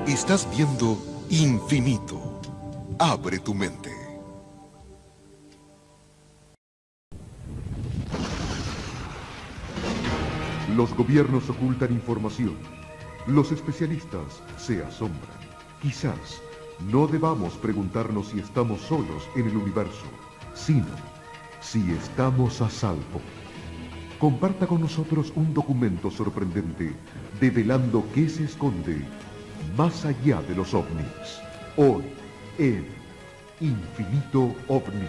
Estás viendo Infinito. Abre tu mente. Los gobiernos ocultan información. Los especialistas se asombran. Quizás no debamos preguntarnos si estamos solos en el universo, sino si estamos a salvo. Comparta con nosotros un documento sorprendente develando qué se esconde más allá de los ovnis. Hoy en Infinito OVNI.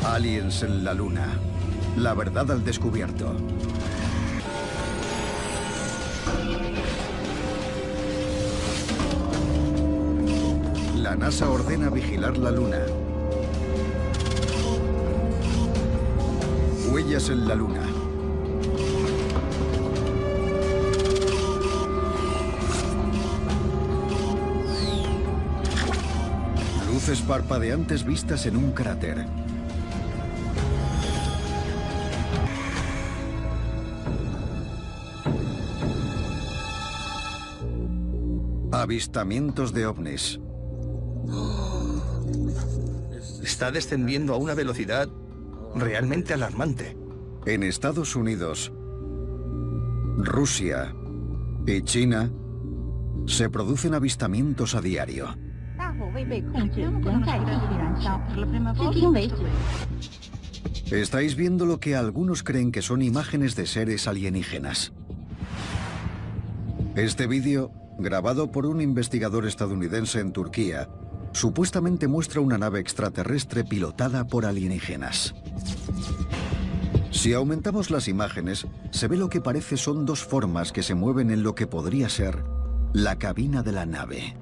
Aliens en la Luna. La verdad al descubierto. La NASA ordena vigilar la Luna. Huellas en la Luna. Luces parpadeantes vistas en un cráter. Avistamientos de ovnis. Está descendiendo a una velocidad realmente alarmante. En Estados Unidos, Rusia y China se producen avistamientos a diario. Estáis viendo lo que algunos creen que son imágenes de seres alienígenas. Este vídeo, grabado por un investigador estadounidense en Turquía, supuestamente muestra una nave extraterrestre pilotada por alienígenas. Si aumentamos las imágenes, se ve lo que parece son dos formas que se mueven en lo que podría ser la cabina de la nave.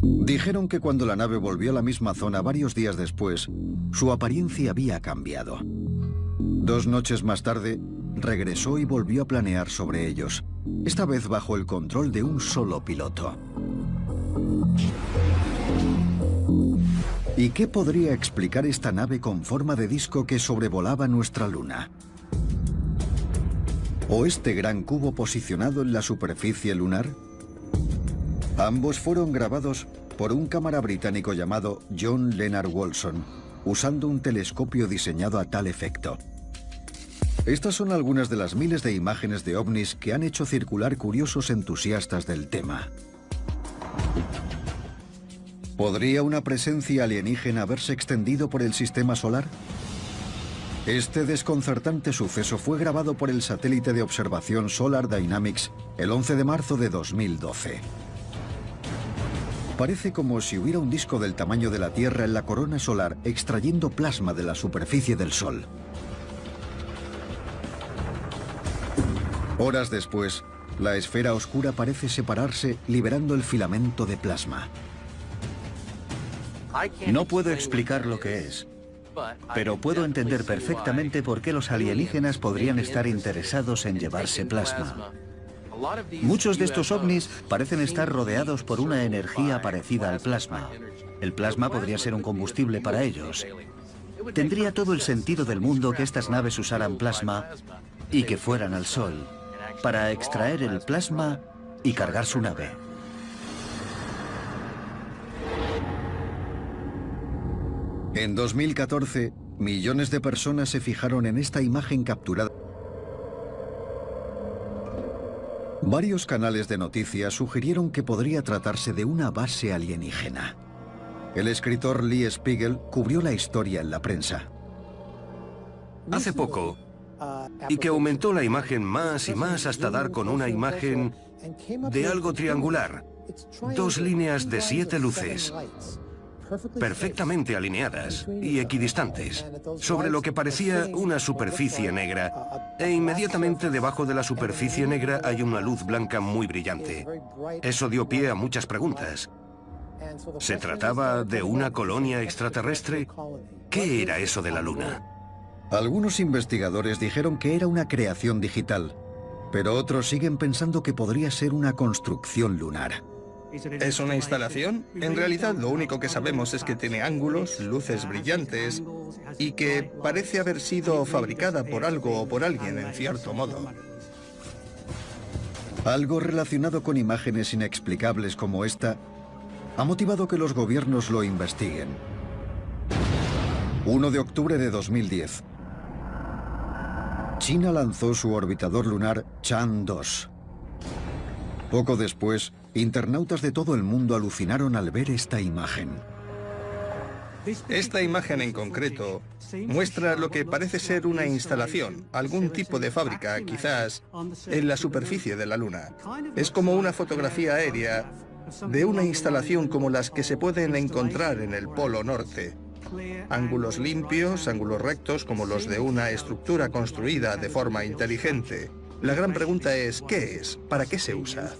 Dijeron que cuando la nave volvió a la misma zona varios días después, su apariencia había cambiado. 2 noches más tarde, regresó y volvió a planear sobre ellos, esta vez bajo el control de un solo piloto. ¿Y qué podría explicar esta nave con forma de disco que sobrevolaba nuestra Luna? ¿O este gran cubo posicionado en la superficie lunar? Ambos fueron grabados por un cámara británico llamado John Leonard Wolfson, usando un telescopio diseñado a tal efecto. Estas son algunas de las miles de imágenes de ovnis que han hecho circular curiosos entusiastas del tema. ¿Podría una presencia alienígena haberse extendido por el sistema solar? Este desconcertante suceso fue grabado por el satélite de observación Solar Dynamics el 11 de marzo de 2012. Parece como si hubiera un disco del tamaño de la Tierra en la corona solar extrayendo plasma de la superficie del Sol. Horas después, la esfera oscura parece separarse, liberando el filamento de plasma. No puedo explicar lo que es, pero puedo entender perfectamente por qué los alienígenas podrían estar interesados en llevarse plasma. Muchos de estos ovnis parecen estar rodeados por una energía parecida al plasma. El plasma podría ser un combustible para ellos. Tendría todo el sentido del mundo que estas naves usaran plasma y que fueran al Sol para extraer el plasma y cargar su nave. En 2014, millones de personas se fijaron en esta imagen capturada. Varios canales de noticias sugirieron que podría tratarse de una base alienígena. El escritor Lee Spiegel cubrió la historia en la prensa. Hace poco, y que aumentó la imagen más y más hasta dar con una imagen de algo triangular. 2 líneas de 7 luces, perfectamente alineadas y equidistantes, sobre lo que parecía una superficie negra, e inmediatamente debajo de la superficie negra hay una luz blanca muy brillante. Eso dio pie a muchas preguntas. ¿Se trataba de una colonia extraterrestre? ¿Qué era eso de la Luna? Algunos investigadores dijeron que era una creación digital, pero otros siguen pensando que podría ser una construcción lunar. ¿Es una instalación? En realidad lo único que sabemos es que tiene ángulos, luces brillantes y que parece haber sido fabricada por algo o por alguien en cierto modo. Algo relacionado con imágenes inexplicables como esta ha motivado que los gobiernos lo investiguen. 1 de octubre de 2010. China lanzó su orbitador lunar Chang'e-2. Poco después, internautas de todo el mundo alucinaron al ver esta imagen. Esta imagen en concreto muestra lo que parece ser una instalación, algún tipo de fábrica, quizás, en la superficie de la Luna. Es como una fotografía aérea de una instalación como las que se pueden encontrar en el Polo Norte. Ángulos limpios, ángulos rectos como los de una estructura construida de forma inteligente. La gran pregunta es, ¿qué es? ¿Para qué se usa?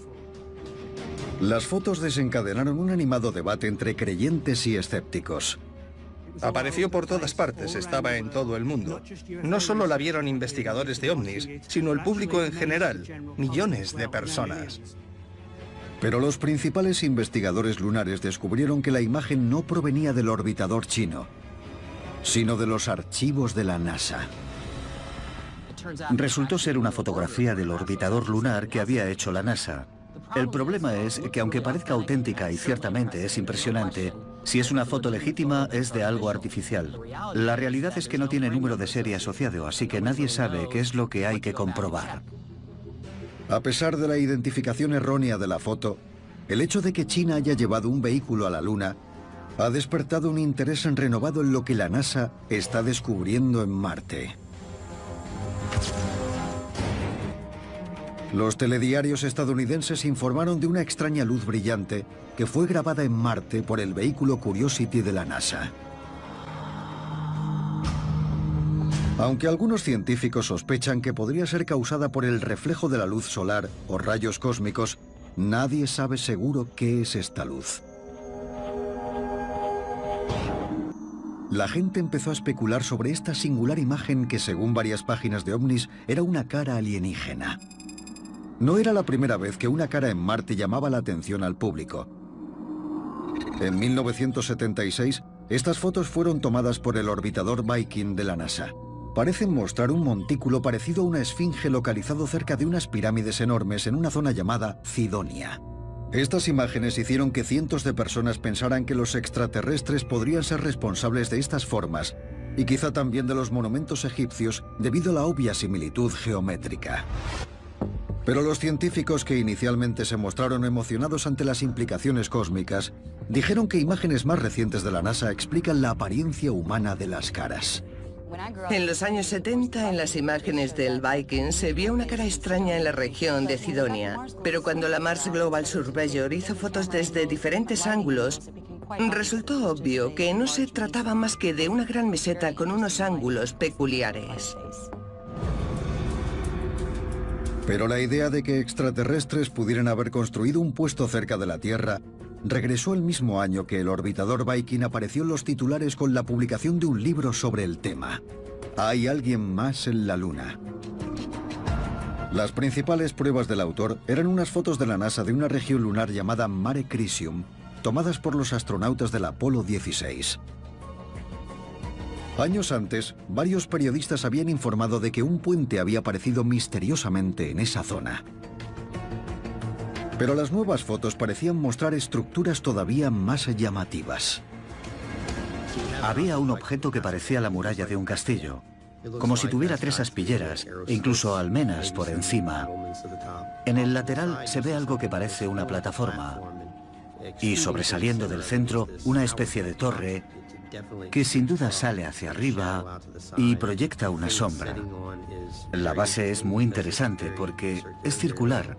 Las fotos desencadenaron un animado debate entre creyentes y escépticos. Apareció por todas partes, estaba en todo el mundo. No solo la vieron investigadores de ovnis, sino el público en general, millones de personas. Pero los principales investigadores lunares descubrieron que la imagen no provenía del orbitador chino, sino de los archivos de la NASA. Resultó ser una fotografía del orbitador lunar que había hecho la NASA. El problema es que aunque parezca auténtica y ciertamente es impresionante, si es una foto legítima es de algo artificial. La realidad es que no tiene número de serie asociado, así que nadie sabe qué es lo que hay que comprobar. A pesar de la identificación errónea de la foto, el hecho de que China haya llevado un vehículo a la Luna ha despertado un interés renovado en lo que la NASA está descubriendo en Marte. Los telediarios estadounidenses informaron de una extraña luz brillante que fue grabada en Marte por el vehículo Curiosity de la NASA. Aunque algunos científicos sospechan que podría ser causada por el reflejo de la luz solar o rayos cósmicos, nadie sabe seguro qué es esta luz. La gente empezó a especular sobre esta singular imagen que, según varias páginas de ovnis, era una cara alienígena. No era la primera vez que una cara en Marte llamaba la atención al público. En 1976, estas fotos fueron tomadas por el orbitador Viking de la NASA. Parecen mostrar un montículo parecido a una esfinge localizado cerca de unas pirámides enormes en una zona llamada Cydonia. Estas imágenes hicieron que cientos de personas pensaran que los extraterrestres podrían ser responsables de estas formas y quizá también de los monumentos egipcios debido a la obvia similitud geométrica. Pero los científicos, que inicialmente se mostraron emocionados ante las implicaciones cósmicas, dijeron que imágenes más recientes de la NASA explican la apariencia humana de las caras. En los años 70, en las imágenes del Viking, se vio una cara extraña en la región de Cydonia. Pero cuando la Mars Global Surveyor hizo fotos desde diferentes ángulos, resultó obvio que no se trataba más que de una gran meseta con unos ángulos peculiares. Pero la idea de que extraterrestres pudieran haber construido un puesto cerca de la Tierra regresó el mismo año que el orbitador Viking apareció en los titulares con la publicación de un libro sobre el tema. Hay alguien más en la Luna. Las principales pruebas del autor eran unas fotos de la NASA de una región lunar llamada Mare Crisium, tomadas por los astronautas del Apolo 16. Años antes, varios periodistas habían informado de que un puente había aparecido misteriosamente en esa zona. Pero las nuevas fotos parecían mostrar estructuras todavía más llamativas. Había un objeto que parecía la muralla de un castillo, como si tuviera 3 aspilleras e incluso almenas por encima. En el lateral se ve algo que parece una plataforma y sobresaliendo del centro una especie de torre que sin duda sale hacia arriba y proyecta una sombra. La base es muy interesante porque es circular,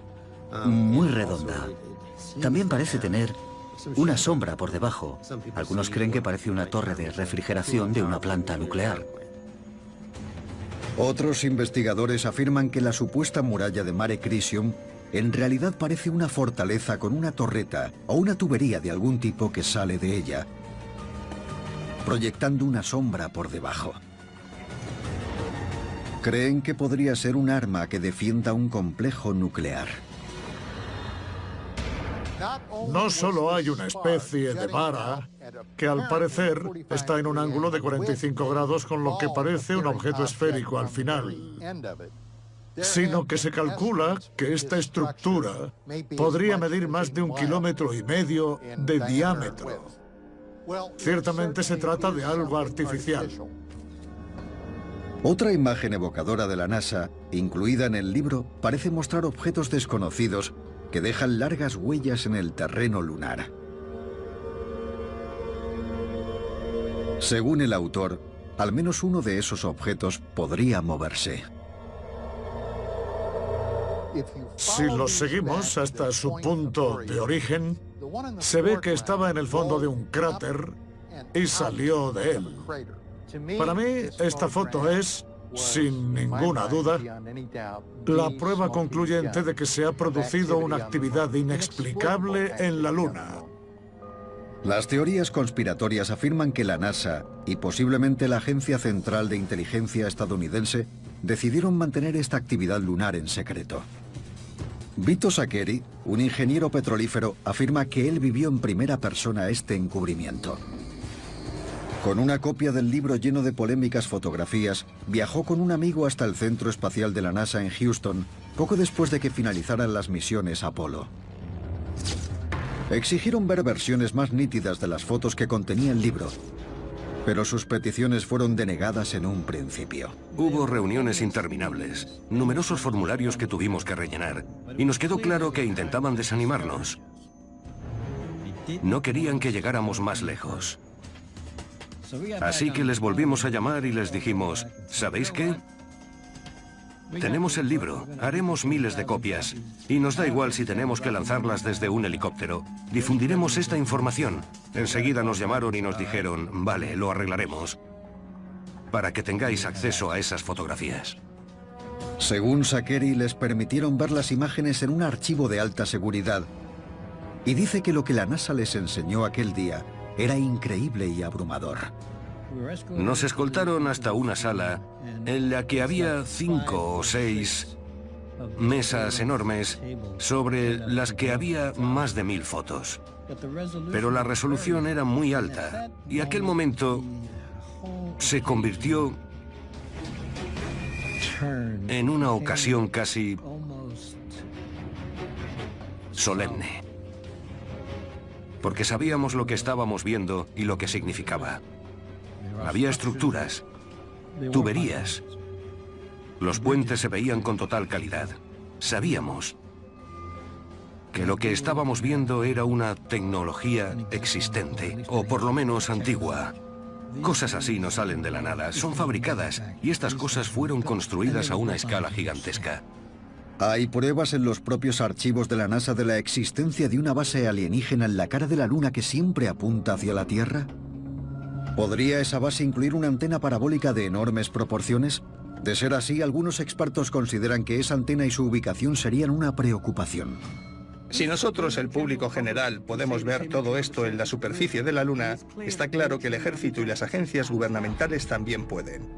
muy redonda. También parece tener una sombra por debajo. Algunos creen que parece una torre de refrigeración de una planta nuclear. Otros investigadores afirman que la supuesta muralla de Mare Crisium en realidad parece una fortaleza con una torreta o una tubería de algún tipo que sale de ella, proyectando una sombra por debajo. Creen que podría ser un arma que defienda un complejo nuclear. No solo hay una especie de vara que al parecer está en un ángulo de 45 grados con lo que parece un objeto esférico al final, sino que se calcula que esta estructura podría medir más de 1,5 kilómetros de diámetro. Ciertamente se trata de algo artificial. Otra imagen evocadora de la NASA, incluida en el libro, parece mostrar objetos desconocidos que dejan largas huellas en el terreno lunar. Según el autor, al menos uno de esos objetos podría moverse. Si los seguimos hasta su punto de origen, se ve que estaba en el fondo de un cráter y salió de él. Para mí, esta foto es, sin ninguna duda, la prueba concluyente de que se ha producido una actividad inexplicable en la Luna. Las teorías conspiratorias afirman que la NASA y posiblemente la Agencia Central de Inteligencia estadounidense decidieron mantener esta actividad lunar en secreto. Vito Saccheri, un ingeniero petrolífero, afirma que él vivió en primera persona este encubrimiento. Con una copia del libro lleno de polémicas fotografías, viajó con un amigo hasta el Centro Espacial de la NASA en Houston, poco después de que finalizaran las misiones Apolo. Exigieron ver versiones más nítidas de las fotos que contenía el libro, pero sus peticiones fueron denegadas en un principio. Hubo reuniones interminables, numerosos formularios que tuvimos que rellenar, y nos quedó claro que intentaban desanimarnos. No querían que llegáramos más lejos. Así que les volvimos a llamar y les dijimos, ¿sabéis qué? Tenemos el libro, haremos miles de copias, y nos da igual si tenemos que lanzarlas desde un helicóptero. Difundiremos esta información. Enseguida nos llamaron y nos dijeron, vale, lo arreglaremos, para que tengáis acceso a esas fotografías. Según Saccheri, les permitieron ver las imágenes en un archivo de alta seguridad, y dice que lo que la NASA les enseñó aquel día era increíble y abrumador. Nos escoltaron hasta una sala en la que había 5 o 6 mesas enormes sobre las que había más de 1000 fotos. Pero la resolución era muy alta y aquel momento se convirtió en una ocasión casi solemne. Porque sabíamos lo que estábamos viendo y lo que significaba. Había estructuras, tuberías. Los puentes se veían con total calidad. Sabíamos que lo que estábamos viendo era una tecnología existente, o por lo menos antigua. Cosas así no salen de la nada, son fabricadas, y estas cosas fueron construidas a una escala gigantesca. ¿Hay pruebas en los propios archivos de la NASA de la existencia de una base alienígena en la cara de la Luna que siempre apunta hacia la Tierra? ¿Podría esa base incluir una antena parabólica de enormes proporciones? De ser así, algunos expertos consideran que esa antena y su ubicación serían una preocupación. Si nosotros, el público general, podemos ver todo esto en la superficie de la Luna, está claro que el ejército y las agencias gubernamentales también pueden.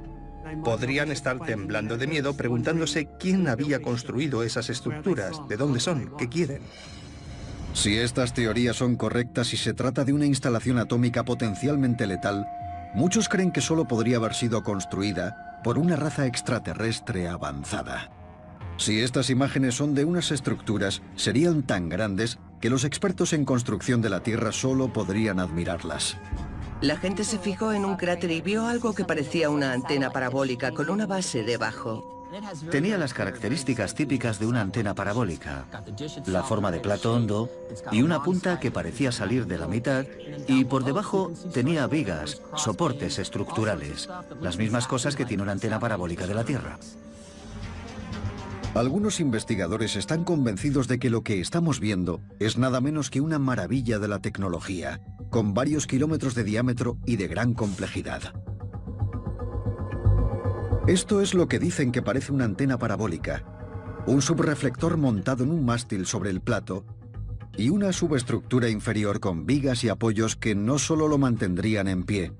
Podrían estar temblando de miedo preguntándose quién había construido esas estructuras, de dónde son, qué quieren. Si estas teorías son correctas y se trata de una instalación atómica potencialmente letal, muchos creen que solo podría haber sido construida por una raza extraterrestre avanzada. Si estas imágenes son de unas estructuras, serían tan grandes que los expertos en construcción de la Tierra solo podrían admirarlas. La gente se fijó en un cráter y vio algo que parecía una antena parabólica con una base debajo. Tenía las características típicas de una antena parabólica, la forma de plato hondo y una punta que parecía salir de la mitad, y por debajo tenía vigas, soportes estructurales, las mismas cosas que tiene una antena parabólica de la Tierra. Algunos investigadores están convencidos de que lo que estamos viendo es nada menos que una maravilla de la tecnología, con varios kilómetros de diámetro y de gran complejidad. Esto es lo que dicen que parece una antena parabólica, un subreflector montado en un mástil sobre el plato y una subestructura inferior con vigas y apoyos que no solo lo mantendrían en pie,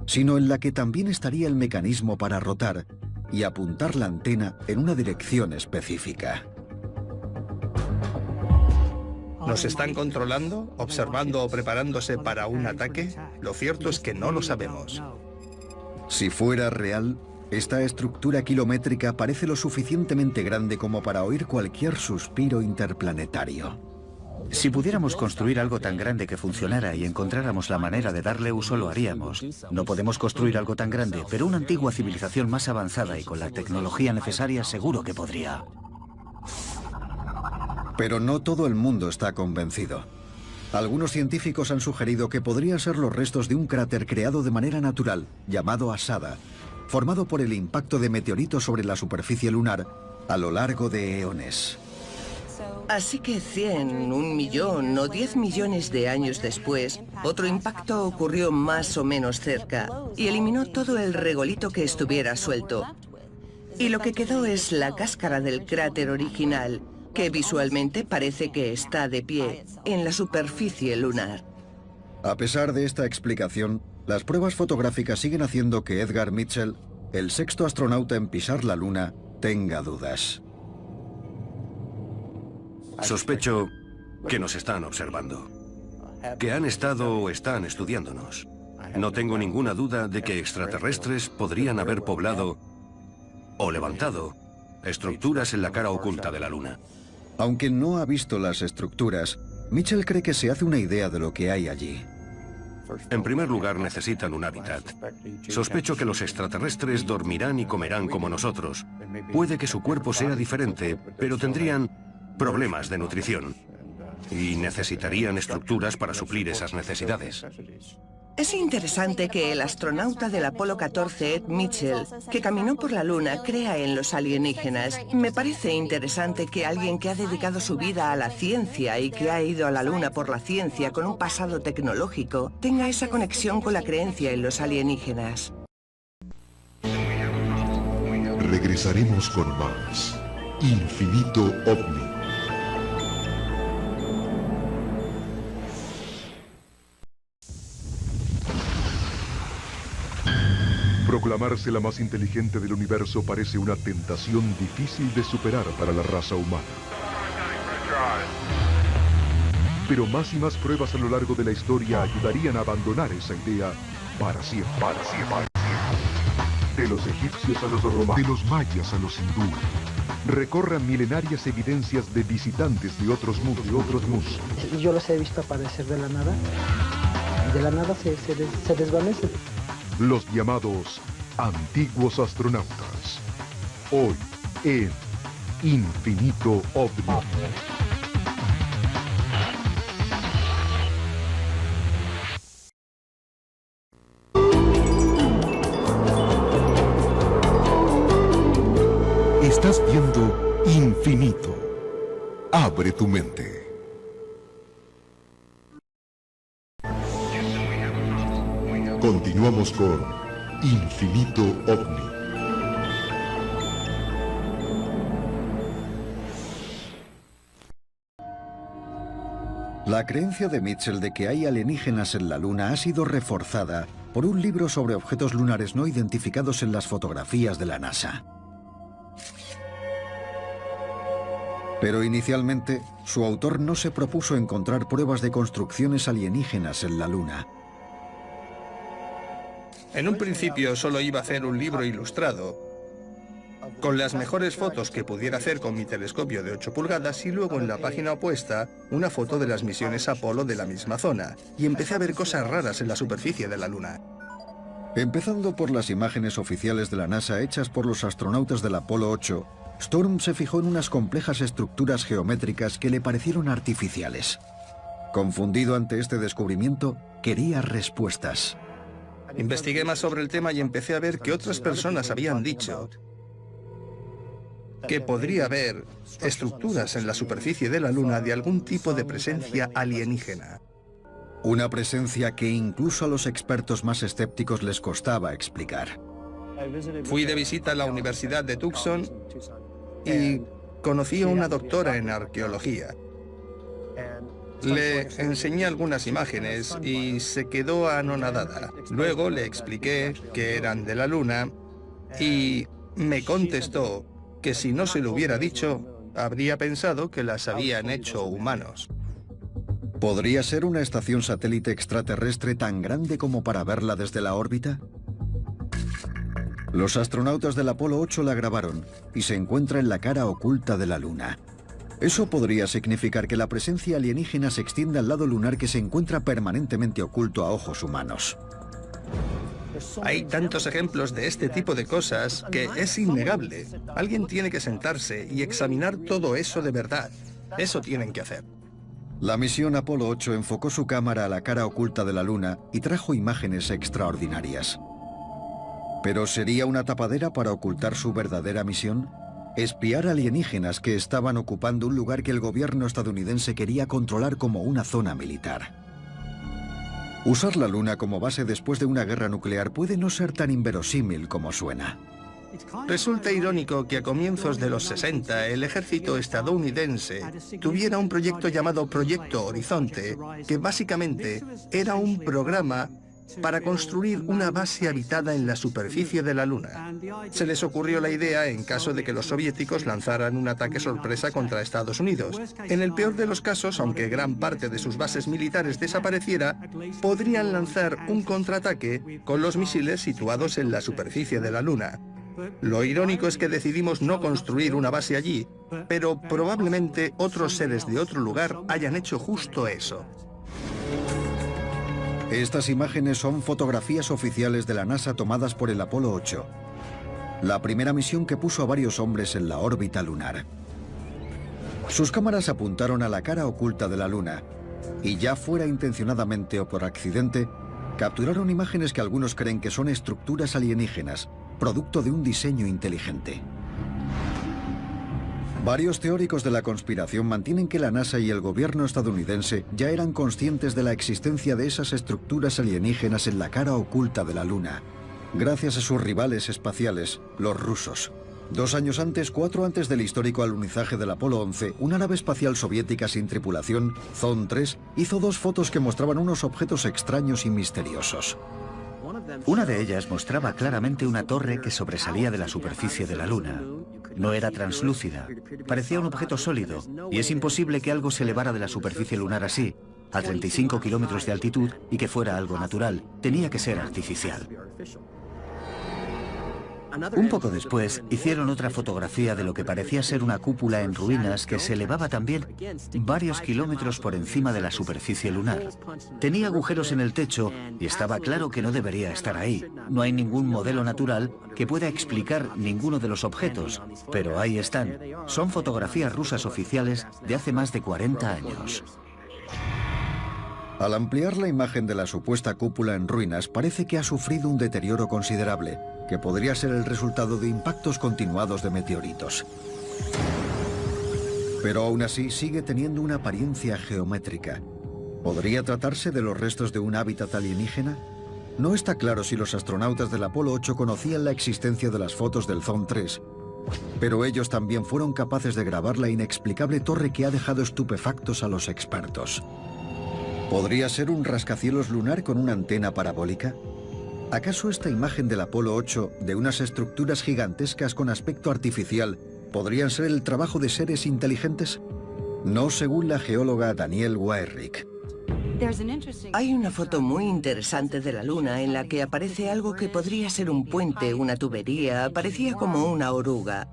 sino en la que también estaría el mecanismo para rotar, y apuntar la antena en una dirección específica. ¿Nos están controlando, observando o preparándose para un ataque? Lo cierto es que no lo sabemos. Si fuera real, esta estructura kilométrica parece lo suficientemente grande como para oír cualquier suspiro interplanetario. Si pudiéramos construir algo tan grande que funcionara y encontráramos la manera de darle uso, lo haríamos. No podemos construir algo tan grande, pero una antigua civilización más avanzada y con la tecnología necesaria seguro que podría. Pero no todo el mundo está convencido. Algunos científicos han sugerido que podrían ser los restos de un cráter creado de manera natural, llamado Asada, formado por el impacto de meteoritos sobre la superficie lunar a lo largo de eones. Así que 100, 1 millón o 10 millones de años después, otro impacto ocurrió más o menos cerca y eliminó todo el regolito que estuviera suelto. Y lo que quedó es la cáscara del cráter original, que visualmente parece que está de pie en la superficie lunar. A pesar de esta explicación, las pruebas fotográficas siguen haciendo que Edgar Mitchell, el sexto astronauta en pisar la Luna, tenga dudas. Sospecho que nos están observando, que han estado o están estudiándonos. No tengo ninguna duda de que extraterrestres podrían haber poblado o levantado estructuras en la cara oculta de la Luna. Aunque no ha visto las estructuras, Mitchell cree que se hace una idea de lo que hay allí. En primer lugar, necesitan un hábitat. Sospecho que los extraterrestres dormirán y comerán como nosotros. Puede que su cuerpo sea diferente, pero tendrían problemas de nutrición y necesitarían estructuras para suplir esas necesidades. Es interesante que el astronauta del Apolo 14, Ed Mitchell, que caminó por la Luna, crea en los alienígenas. Me parece interesante que alguien que ha dedicado su vida a la ciencia y que ha ido a la Luna por la ciencia con un pasado tecnológico, tenga esa conexión con la creencia en los alienígenas. Regresaremos con más Infinito OVNI. Proclamarse la más inteligente del universo parece una tentación difícil de superar para la raza humana. Pero más y más pruebas a lo largo de la historia ayudarían a abandonar esa idea para siempre. De los egipcios a los romanos, de los mayas a los hindúes, recorran milenarias evidencias de visitantes de otros mundos. Yo los he visto aparecer de la nada, y de la nada se desvanecen. Los llamados antiguos astronautas. Hoy en Infinito OVNI. Estás viendo Infinito. Abre tu mente. Continuamos con Infinito OVNI. La creencia de Mitchell de que hay alienígenas en la Luna ha sido reforzada por un libro sobre objetos lunares no identificados en las fotografías de la NASA. Pero inicialmente, su autor no se propuso encontrar pruebas de construcciones alienígenas en la Luna. En un principio solo iba a hacer un libro ilustrado, con las mejores fotos que pudiera hacer con mi telescopio de 8 pulgadas y luego en la página opuesta una foto de las misiones Apolo de la misma zona. Y empecé a ver cosas raras en la superficie de la Luna. Empezando por las imágenes oficiales de la NASA hechas por los astronautas del Apolo 8, Storm se fijó en unas complejas estructuras geométricas que le parecieron artificiales. Confundido ante este descubrimiento, quería respuestas. Investigué más sobre el tema y empecé a ver que otras personas habían dicho que podría haber estructuras en la superficie de la Luna de algún tipo de presencia alienígena. Una presencia que incluso a los expertos más escépticos les costaba explicar. Fui de visita a la Universidad de Tucson y conocí a una doctora en arqueología. Le enseñé algunas imágenes y se quedó anonadada. Luego le expliqué que eran de la Luna y me contestó que si no se lo hubiera dicho, habría pensado que las habían hecho humanos. ¿Podría ser una estación satélite extraterrestre tan grande como para verla desde la órbita? Los astronautas del Apolo 8 la grabaron y se encuentra en la cara oculta de la Luna. Eso podría significar que la presencia alienígena se extiende al lado lunar que se encuentra permanentemente oculto a ojos humanos. Hay tantos ejemplos de este tipo de cosas que es innegable. Alguien tiene que sentarse y examinar todo eso de verdad. Eso tienen que hacer. La misión Apolo 8 enfocó su cámara a la cara oculta de la Luna y trajo imágenes extraordinarias. ¿Pero sería una tapadera para ocultar su verdadera misión? Espiar alienígenas que estaban ocupando un lugar que el gobierno estadounidense quería controlar como una zona militar. Usar la Luna como base después de una guerra nuclear puede no ser tan inverosímil como suena. Resulta irónico que a comienzos de los 60 el ejército estadounidense tuviera un proyecto llamado Proyecto Horizonte, que básicamente era un programa para construir una base habitada en la superficie de la Luna. Se les ocurrió la idea en caso de que los soviéticos lanzaran un ataque sorpresa contra Estados Unidos. En el peor de los casos, aunque gran parte de sus bases militares desapareciera, podrían lanzar un contraataque con los misiles situados en la superficie de la Luna. Lo irónico es que decidimos no construir una base allí, pero probablemente otros seres de otro lugar hayan hecho justo eso. Estas imágenes son fotografías oficiales de la NASA tomadas por el Apolo 8, la primera misión que puso a varios hombres en la órbita lunar. Sus cámaras apuntaron a la cara oculta de la Luna y, ya fuera intencionadamente o por accidente, capturaron imágenes que algunos creen que son estructuras alienígenas, producto de un diseño inteligente. Varios teóricos de la conspiración mantienen que la NASA y el gobierno estadounidense ya eran conscientes de la existencia de esas estructuras alienígenas en la cara oculta de la Luna, gracias a sus rivales espaciales, los rusos. 2 años antes, 4 antes del histórico alunizaje del Apolo 11, una nave espacial soviética sin tripulación, Zond 3, hizo 2 fotos que mostraban unos objetos extraños y misteriosos. Una de ellas mostraba claramente una torre que sobresalía de la superficie de la Luna. No era translúcida, parecía un objeto sólido, y es imposible que algo se elevara de la superficie lunar así, a 35 kilómetros de altitud, y que fuera algo natural. Tenía que ser artificial. Un poco después, hicieron otra fotografía de lo que parecía ser una cúpula en ruinas que se elevaba también varios kilómetros por encima de la superficie lunar. Tenía agujeros en el techo y estaba claro que no debería estar ahí. No hay ningún modelo natural que pueda explicar ninguno de los objetos, pero ahí están. Son fotografías rusas oficiales de hace más de 40 años. Al ampliar la imagen de la supuesta cúpula en ruinas, parece que ha sufrido un deterioro considerable, que podría ser el resultado de impactos continuados de meteoritos. Pero aún así sigue teniendo una apariencia geométrica. ¿Podría tratarse de los restos de un hábitat alienígena? No está claro si los astronautas del Apolo 8 conocían la existencia de las fotos del Zond 3, pero ellos también fueron capaces de grabar la inexplicable torre que ha dejado estupefactos a los expertos. ¿Podría ser un rascacielos lunar con una antena parabólica? ¿Acaso esta imagen del Apolo 8 de unas estructuras gigantescas con aspecto artificial podrían ser el trabajo de seres inteligentes? No, según la geóloga Danielle Weyrich. Hay una foto muy interesante de la Luna en la que aparece algo que podría ser un puente, una tubería, parecía como una oruga.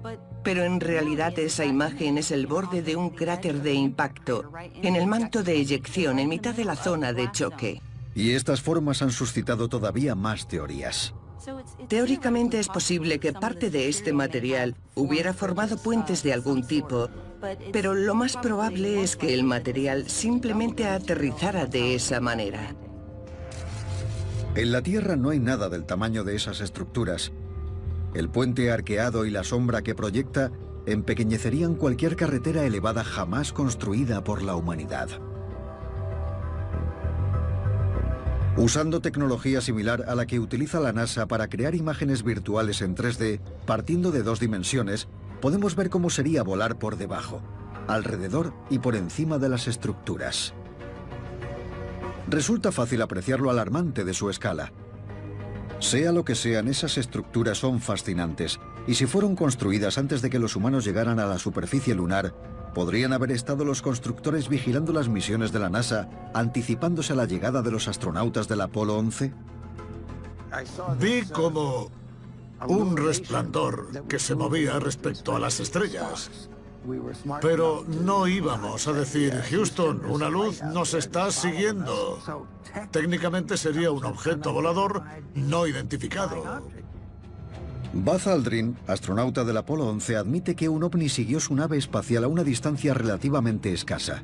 Pero en realidad esa imagen es el borde de un cráter de impacto, en el manto de eyección, en mitad de la zona de choque. Y estas formas han suscitado todavía más teorías. Teóricamente es posible que parte de este material hubiera formado puentes de algún tipo, pero lo más probable es que el material simplemente aterrizara de esa manera. En la Tierra no hay nada del tamaño de esas estructuras. El puente arqueado y la sombra que proyecta empequeñecerían cualquier carretera elevada jamás construida por la humanidad. Usando tecnología similar a la que utiliza la NASA para crear imágenes virtuales en 3D, partiendo de 2 dimensiones, podemos ver cómo sería volar por debajo, alrededor y por encima de las estructuras. Resulta fácil apreciar lo alarmante de su escala. Sea lo que sean, esas estructuras son fascinantes Y si fueron construidas antes de que los humanos llegaran a la superficie lunar, ¿podrían haber estado los constructores vigilando las misiones de la NASA, anticipándose a la llegada de los astronautas del Apolo 11? Vi como un resplandor que se movía respecto a las estrellas. Pero no íbamos a decir, Houston, una luz nos está siguiendo. Técnicamente sería un objeto volador no identificado. Buzz Aldrin, astronauta del Apolo 11, admite que un ovni siguió su nave espacial a una distancia relativamente escasa.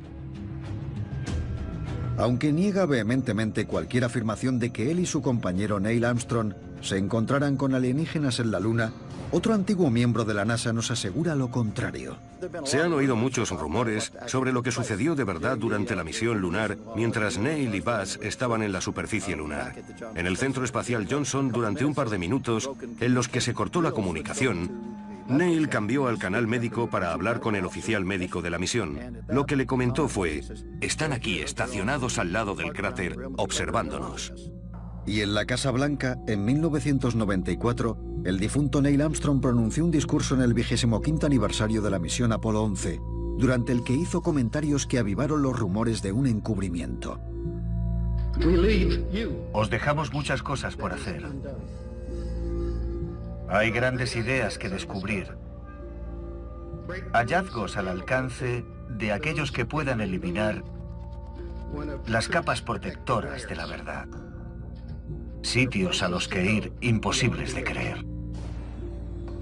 Aunque niega vehementemente cualquier afirmación de que él y su compañero Neil Armstrong se encontraran con alienígenas en la Luna, otro antiguo miembro de la NASA nos asegura lo contrario. Se han oído muchos rumores sobre lo que sucedió de verdad durante la misión lunar mientras Neil y Buzz estaban en la superficie lunar. En el Centro Espacial Johnson, durante un par de minutos en los que se cortó la comunicación, Neil cambió al canal médico para hablar con el oficial médico de la misión. Lo que le comentó fue: están aquí estacionados al lado del cráter observándonos. Y en la Casa Blanca, en 1994, el difunto Neil Armstrong pronunció un discurso en el 25º aniversario de la misión Apolo 11, durante el que hizo comentarios que avivaron los rumores de un encubrimiento. Os dejamos muchas cosas por hacer. Hay grandes ideas que descubrir. Hallazgos al alcance de aquellos que puedan eliminar las capas protectoras de la verdad. Sitios a los que ir imposibles de creer.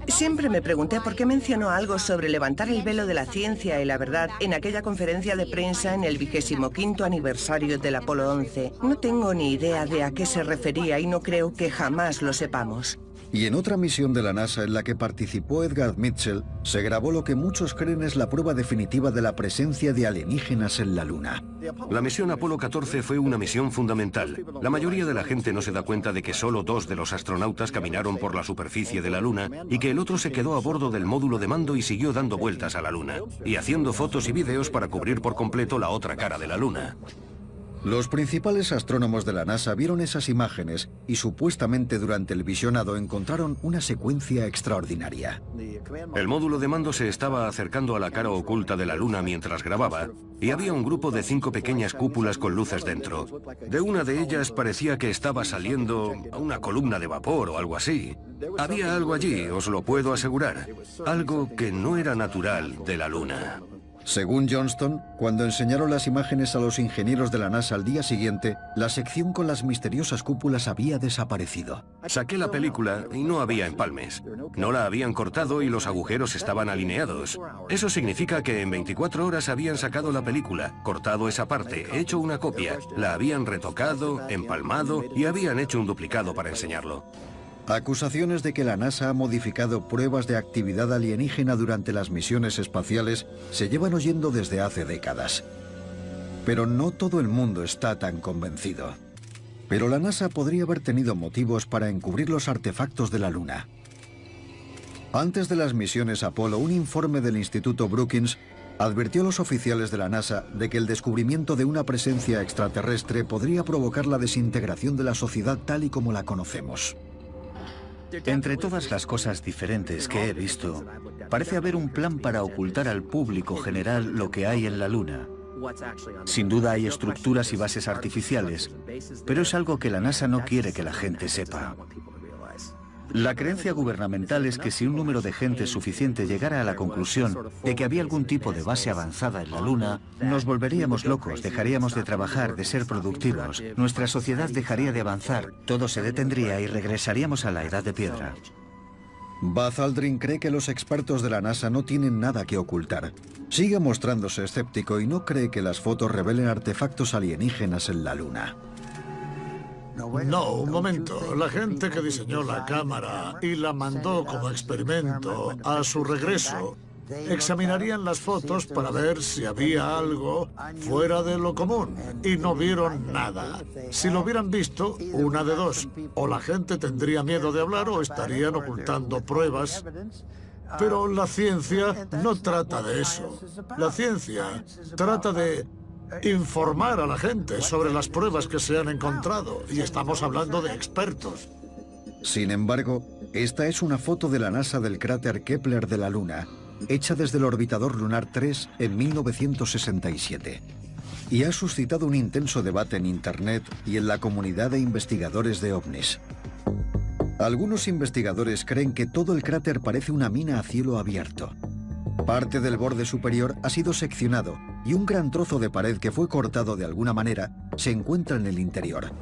Siempre me pregunté por qué mencionó algo sobre levantar el velo de la ciencia y la verdad en aquella conferencia de prensa en el 25º aniversario del Apolo 11. No tengo ni idea de a qué se refería y no creo que jamás lo sepamos. Y en otra misión de la NASA en la que participó Edgar Mitchell, se grabó lo que muchos creen es la prueba definitiva de la presencia de alienígenas en la Luna. La misión Apolo 14 fue una misión fundamental. La mayoría de la gente no se da cuenta de que solo 2 de los astronautas caminaron por la superficie de la Luna y que el otro se quedó a bordo del módulo de mando y siguió dando vueltas a la Luna y haciendo fotos y vídeos para cubrir por completo la otra cara de la Luna. Los principales astrónomos de la NASA vieron esas imágenes y supuestamente durante el visionado encontraron una secuencia extraordinaria. El módulo de mando se estaba acercando a la cara oculta de la Luna mientras grababa y había un grupo de 5 pequeñas cúpulas con luces dentro. De una de ellas parecía que estaba saliendo una columna de vapor o algo así. Había algo allí, os lo puedo asegurar. Algo que no era natural de la Luna. Según Johnston, cuando enseñaron las imágenes a los ingenieros de la NASA al día siguiente, la sección con las misteriosas cúpulas había desaparecido. Saqué la película y no había empalmes. No la habían cortado y los agujeros estaban alineados. Eso significa que en 24 horas habían sacado la película, cortado esa parte, hecho una copia, la habían retocado, empalmado y habían hecho un duplicado para enseñarlo. Acusaciones de que la NASA ha modificado pruebas de actividad alienígena durante las misiones espaciales se llevan oyendo desde hace décadas. Pero no todo el mundo está tan convencido. Pero la NASA podría haber tenido motivos para encubrir los artefactos de la Luna. Antes de las misiones Apolo, un informe del Instituto Brookings advirtió a los oficiales de la NASA de que el descubrimiento de una presencia extraterrestre podría provocar la desintegración de la sociedad tal y como la conocemos. Entre todas las cosas diferentes que he visto, parece haber un plan para ocultar al público general lo que hay en la Luna. Sin duda hay estructuras y bases artificiales, pero es algo que la NASA no quiere que la gente sepa. La creencia gubernamental es que si un número de gente suficiente llegara a la conclusión de que había algún tipo de base avanzada en la Luna, nos volveríamos locos, dejaríamos de trabajar, de ser productivos, nuestra sociedad dejaría de avanzar, todo se detendría y regresaríamos a la edad de piedra. Buzz Aldrin cree que los expertos de la NASA no tienen nada que ocultar. Sigue mostrándose escéptico y no cree que las fotos revelen artefactos alienígenas en la Luna. No, un momento. La gente que diseñó la cámara y la mandó como experimento a su regreso examinarían las fotos para ver si había algo fuera de lo común y no vieron nada. Si lo hubieran visto, una de dos: o la gente tendría miedo de hablar o estarían ocultando pruebas. Pero la ciencia no trata de eso. La ciencia trata de informar a la gente sobre las pruebas que se han encontrado, y estamos hablando de expertos. Sin embargo, esta es una foto de la NASA del cráter Kepler de la Luna, hecha desde el orbitador lunar 3 en 1967. Y ha suscitado un intenso debate en Internet y en la comunidad de investigadores de ovnis. Algunos investigadores creen que todo el cráter parece una mina a cielo abierto. Parte del borde superior ha sido seccionado y un gran trozo de pared que fue cortado de alguna manera se encuentra en el interior.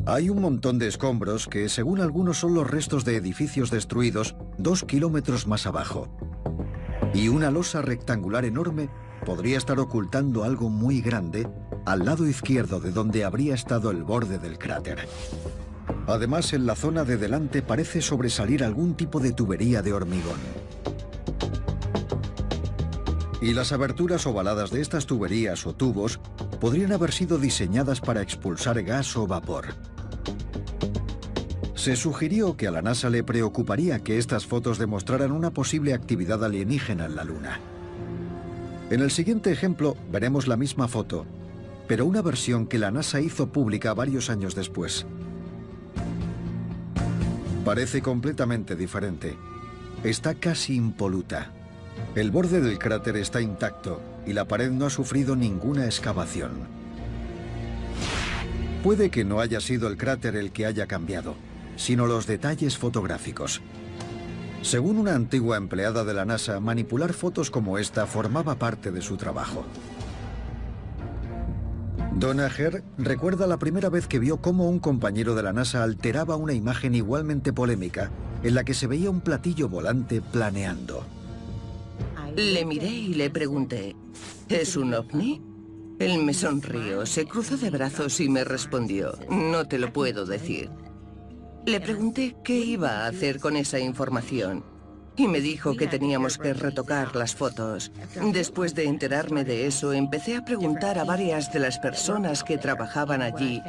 Hay un montón de escombros que, según algunos, son los restos de edificios destruidos 2 kilómetros más abajo. Y una losa rectangular enorme podría estar ocultando algo muy grande al lado izquierdo de donde habría estado el borde del cráter. Además, en la zona de delante parece sobresalir algún tipo de tubería de hormigón. Y las aberturas ovaladas de estas tuberías o tubos podrían haber sido diseñadas para expulsar gas o vapor. Se sugirió que a la NASA le preocuparía que estas fotos demostraran una posible actividad alienígena en la Luna. En el siguiente ejemplo veremos la misma foto, pero una versión que la NASA hizo pública varios años después. Parece completamente diferente. Está casi impoluta. El borde del cráter está intacto y la pared no ha sufrido ninguna excavación. Puede que no haya sido el cráter el que haya cambiado, sino los detalles fotográficos. Según una antigua empleada de la NASA, manipular fotos como esta formaba parte de su trabajo. Donna Herr recuerda la primera vez que vio cómo un compañero de la NASA alteraba una imagen igualmente polémica en la que se veía un platillo volante planeando. Le miré y le pregunté, ¿es un ovni? Él me sonrió, se cruzó de brazos y me respondió, no te lo puedo decir. Le pregunté qué iba a hacer con esa información y me dijo que teníamos que retocar las fotos. Después de enterarme de eso, empecé a preguntar a varias de las personas que trabajaban allí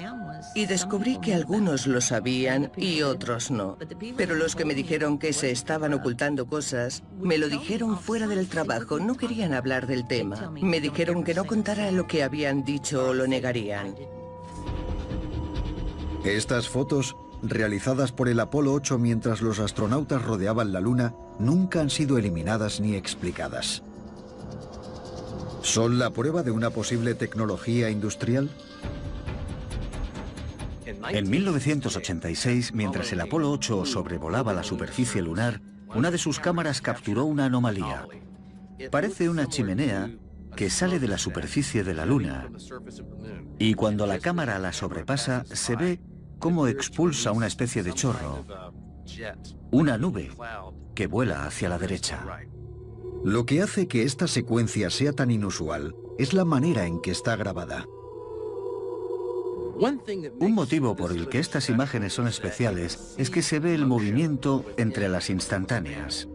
y descubrí que algunos lo sabían y otros no. Pero los que me dijeron que se estaban ocultando cosas, me lo dijeron fuera del trabajo, no querían hablar del tema. Me dijeron que no contara lo que habían dicho o lo negarían. Estas fotos, realizadas por el Apolo 8 mientras los astronautas rodeaban la Luna, nunca han sido eliminadas ni explicadas. ¿Son la prueba de una posible tecnología industrial? En 1986, mientras el Apolo 8 sobrevolaba la superficie lunar, una de sus cámaras capturó una anomalía. Parece una chimenea que sale de la superficie de la Luna, y cuando la cámara la sobrepasa, se ve cómo expulsa una especie de chorro, una nube que vuela hacia la derecha. Lo que hace que esta secuencia sea tan inusual es la manera en que está grabada. Un motivo por el que estas imágenes son especiales es que se ve el movimiento entre las instantáneas.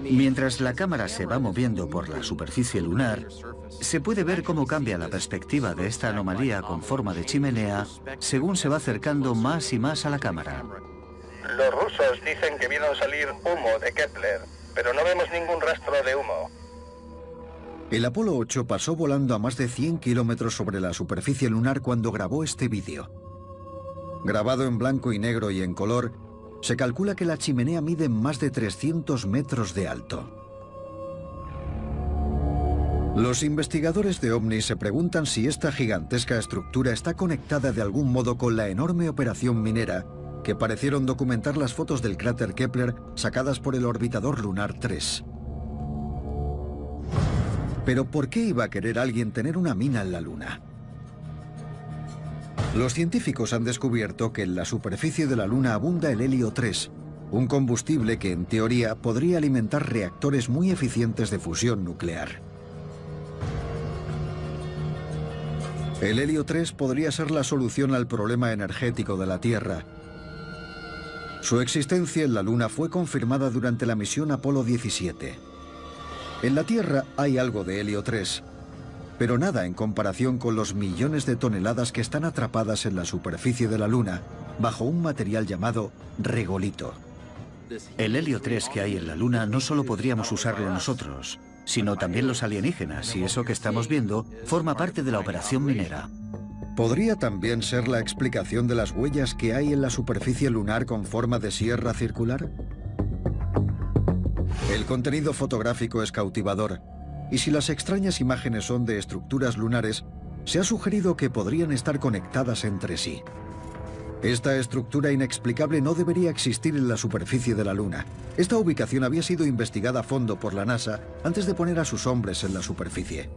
Mientras la cámara se va moviendo por la superficie lunar, se puede ver cómo cambia la perspectiva de esta anomalía con forma de chimenea según se va acercando más y más a la cámara. Los rusos dicen que vieron salir humo de Kepler, pero no vemos ningún rastro de humo. El Apolo 8 pasó volando a más de 100 kilómetros sobre la superficie lunar cuando grabó este vídeo. Grabado en blanco y negro y en color, se calcula que la chimenea mide más de 300 metros de alto. Los investigadores de ovnis se preguntan si esta gigantesca estructura está conectada de algún modo con la enorme operación minera que parecieron documentar las fotos del cráter Kepler sacadas por el orbitador lunar 3. Pero ¿por qué iba a querer alguien tener una mina en la Luna? Los científicos han descubierto que en la superficie de la Luna abunda el helio 3, un combustible que en teoría podría alimentar reactores muy eficientes de fusión nuclear. El helio 3 podría ser la solución al problema energético de la Tierra. Su existencia en la Luna fue confirmada durante la misión Apolo 17. En la Tierra hay algo de helio 3, pero nada en comparación con los millones de toneladas que están atrapadas en la superficie de la Luna bajo un material llamado regolito. El helio 3 que hay en la Luna no solo podríamos usarlo nosotros, sino también los alienígenas, y eso que estamos viendo forma parte de la operación minera. ¿Podría también ser la explicación de las huellas que hay en la superficie lunar con forma de sierra circular? El contenido fotográfico es cautivador, y si las extrañas imágenes son de estructuras lunares, se ha sugerido que podrían estar conectadas entre sí. Esta estructura inexplicable no debería existir en la superficie de la Luna. Esta ubicación había sido investigada a fondo por la NASA antes de poner a sus hombres en la superficie.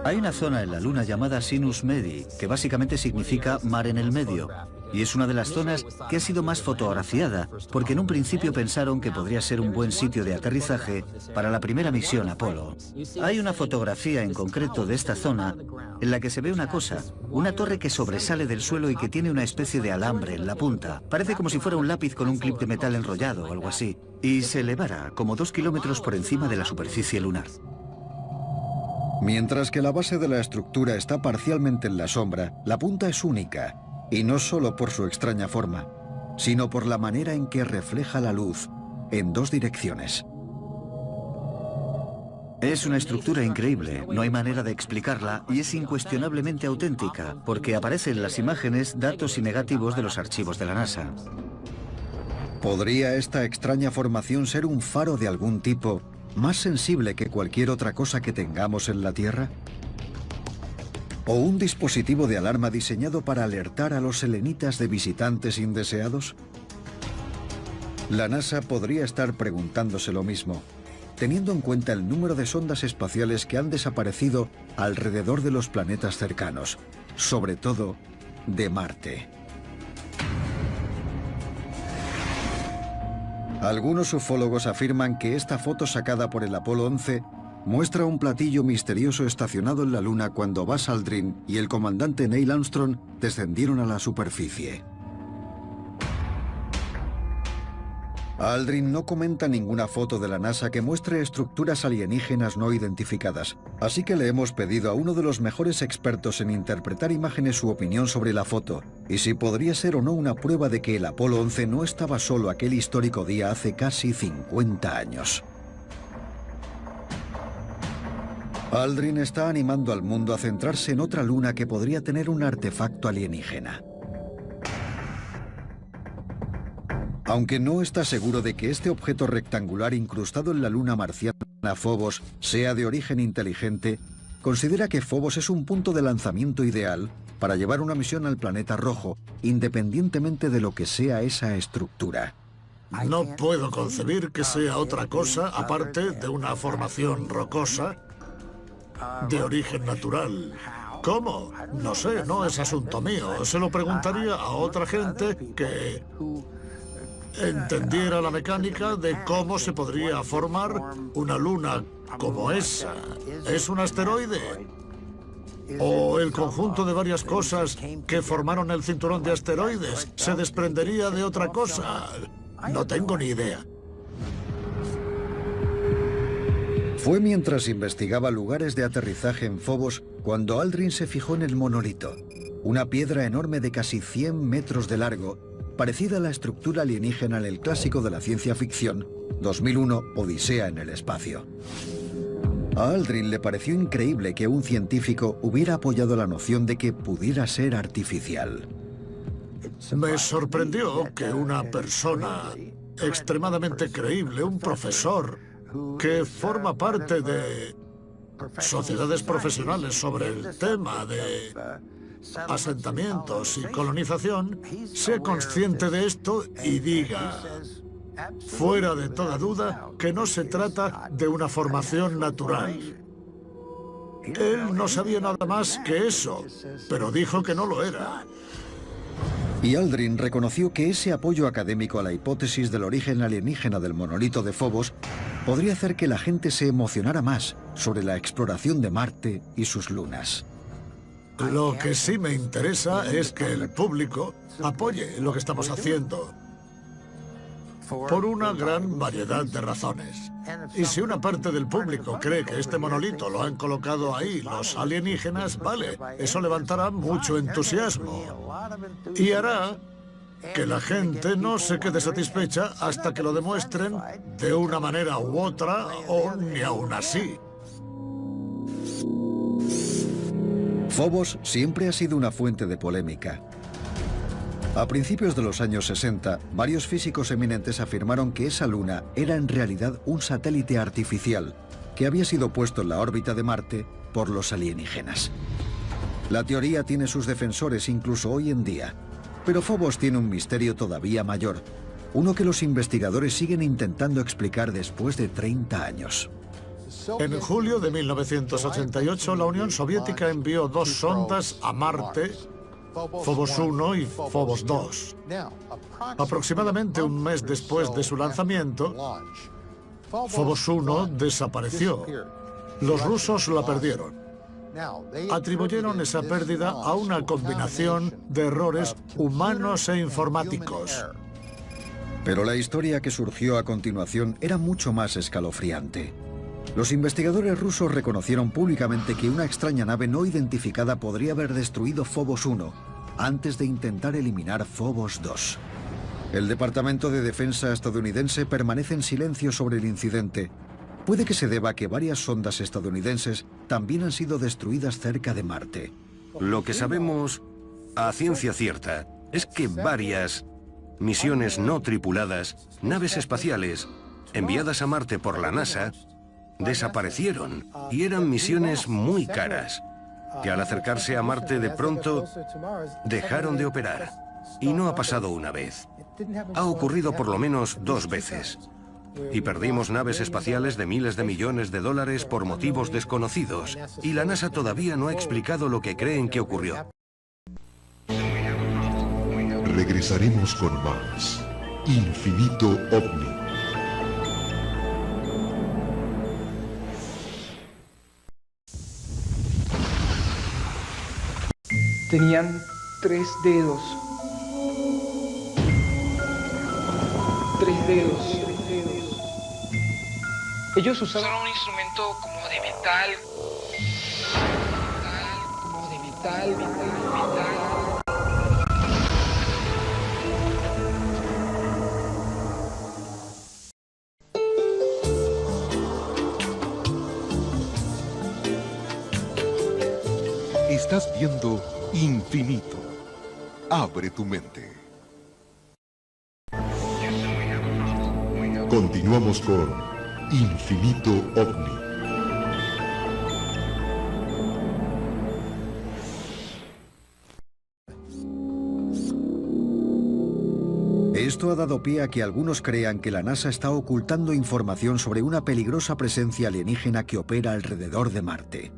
Hay una zona en la Luna llamada Sinus Medi, que básicamente significa mar en el medio, y es una de las zonas que ha sido más fotografiada, porque en un principio pensaron que podría ser un buen sitio de aterrizaje para la primera misión Apolo. Hay una fotografía en concreto de esta zona en la que se ve una cosa, una torre que sobresale del suelo y que tiene una especie de alambre en la punta. Parece como si fuera un lápiz con un clip de metal enrollado o algo así, y se elevara como 2 kilómetros por encima de la superficie lunar. Mientras que la base de la estructura está parcialmente en la sombra, la punta es única, y no solo por su extraña forma, sino por la manera en que refleja la luz en 2 direcciones. Es una estructura increíble, no hay manera de explicarla y es incuestionablemente auténtica, porque aparecen en las imágenes datos y negativos de los archivos de la NASA. ¿Podría esta extraña formación ser un faro de algún tipo más sensible que cualquier otra cosa que tengamos en la Tierra? ¿O un dispositivo de alarma diseñado para alertar a los selenitas de visitantes indeseados? La NASA podría estar preguntándose lo mismo, teniendo en cuenta el número de sondas espaciales que han desaparecido alrededor de los planetas cercanos, sobre todo de Marte. Algunos ufólogos afirman que esta foto sacada por el Apolo 11 muestra un platillo misterioso estacionado en la Luna cuando Buzz Aldrin y el comandante Neil Armstrong descendieron a la superficie. Aldrin no comenta ninguna foto de la NASA que muestre estructuras alienígenas no identificadas, así que le hemos pedido a uno de los mejores expertos en interpretar imágenes su opinión sobre la foto, y si podría ser o no una prueba de que el Apolo 11 no estaba solo aquel histórico día hace casi 50 años. Aldrin está animando al mundo a centrarse en otra luna que podría tener un artefacto alienígena. Aunque no está seguro de que este objeto rectangular incrustado en la luna marciana Phobos sea de origen inteligente, considera que Phobos es un punto de lanzamiento ideal para llevar una misión al planeta rojo, independientemente de lo que sea esa estructura. No puedo concebir que sea otra cosa aparte de una formación rocosa de origen natural. ¿Cómo? No sé, no es asunto mío. Se lo preguntaría a otra gente que entendiera la mecánica de cómo se podría formar una luna como esa. ¿Es un asteroide? ¿O el conjunto de varias cosas que formaron el cinturón de asteroides se desprendería de otra cosa? No tengo ni idea. Fue mientras investigaba lugares de aterrizaje en Phobos cuando Aldrin se fijó en el monolito, una piedra enorme de casi 100 metros de largo, parecida a la estructura alienígena en el clásico de la ciencia ficción, 2001, Odisea en el espacio. A Aldrin le pareció increíble que un científico hubiera apoyado la noción de que pudiera ser artificial. Me sorprendió que una persona extremadamente creíble, un profesor, que forma parte de sociedades profesionales sobre el tema de asentamientos y colonización, sea consciente de esto y diga, fuera de toda duda, que no se trata de una formación natural. Él no sabía nada más que eso, pero dijo que no lo era. Y Aldrin reconoció que ese apoyo académico a la hipótesis del origen alienígena del monolito de Phobos podría hacer que la gente se emocionara más sobre la exploración de Marte y sus lunas. Lo que sí me interesa es que el público apoye lo que estamos haciendo por una gran variedad de razones. Y si una parte del público cree que este monolito lo han colocado ahí los alienígenas, vale, eso levantará mucho entusiasmo y hará que la gente no se quede satisfecha hasta que lo demuestren de una manera u otra o ni aún así. Phobos siempre ha sido una fuente de polémica. A principios de los años 60, varios físicos eminentes afirmaron que esa luna era en realidad un satélite artificial que había sido puesto en la órbita de Marte por los alienígenas. La teoría tiene sus defensores incluso hoy en día, pero Phobos tiene un misterio todavía mayor, uno que los investigadores siguen intentando explicar después de 30 años. En julio de 1988, la Unión Soviética envió 2 sondas a Marte, Phobos 1 y Phobos 2. Aproximadamente un mes después de su lanzamiento, Phobos 1 desapareció. Los rusos la perdieron. Atribuyeron esa pérdida a una combinación de errores humanos e informáticos. Pero la historia que surgió a continuación era mucho más escalofriante. Los investigadores rusos reconocieron públicamente que una extraña nave no identificada podría haber destruido Phobos 1 antes de intentar eliminar Phobos 2. El Departamento de Defensa estadounidense permanece en silencio sobre el incidente. Puede que se deba a que varias sondas estadounidenses también han sido destruidas cerca de Marte. Lo que sabemos a ciencia cierta es que varias misiones no tripuladas, naves espaciales enviadas a Marte por la NASA, desaparecieron y eran misiones muy caras, que al acercarse a Marte de pronto dejaron de operar. Y no ha pasado una vez. Ha ocurrido por lo menos 2 veces. Y perdimos naves espaciales de miles de millones de dólares por motivos desconocidos. Y la NASA todavía no ha explicado lo que creen que ocurrió. Regresaremos con más Infinito OVNI. Tenían 3 dedos. 3 dedos. Ellos usaban un instrumento como de metal. Como de metal. Estás viendo Infinito. Abre tu mente. Continuamos con Infinito OVNI. Esto ha dado pie a que algunos crean que la NASA está ocultando información sobre una peligrosa presencia alienígena que opera alrededor de Marte.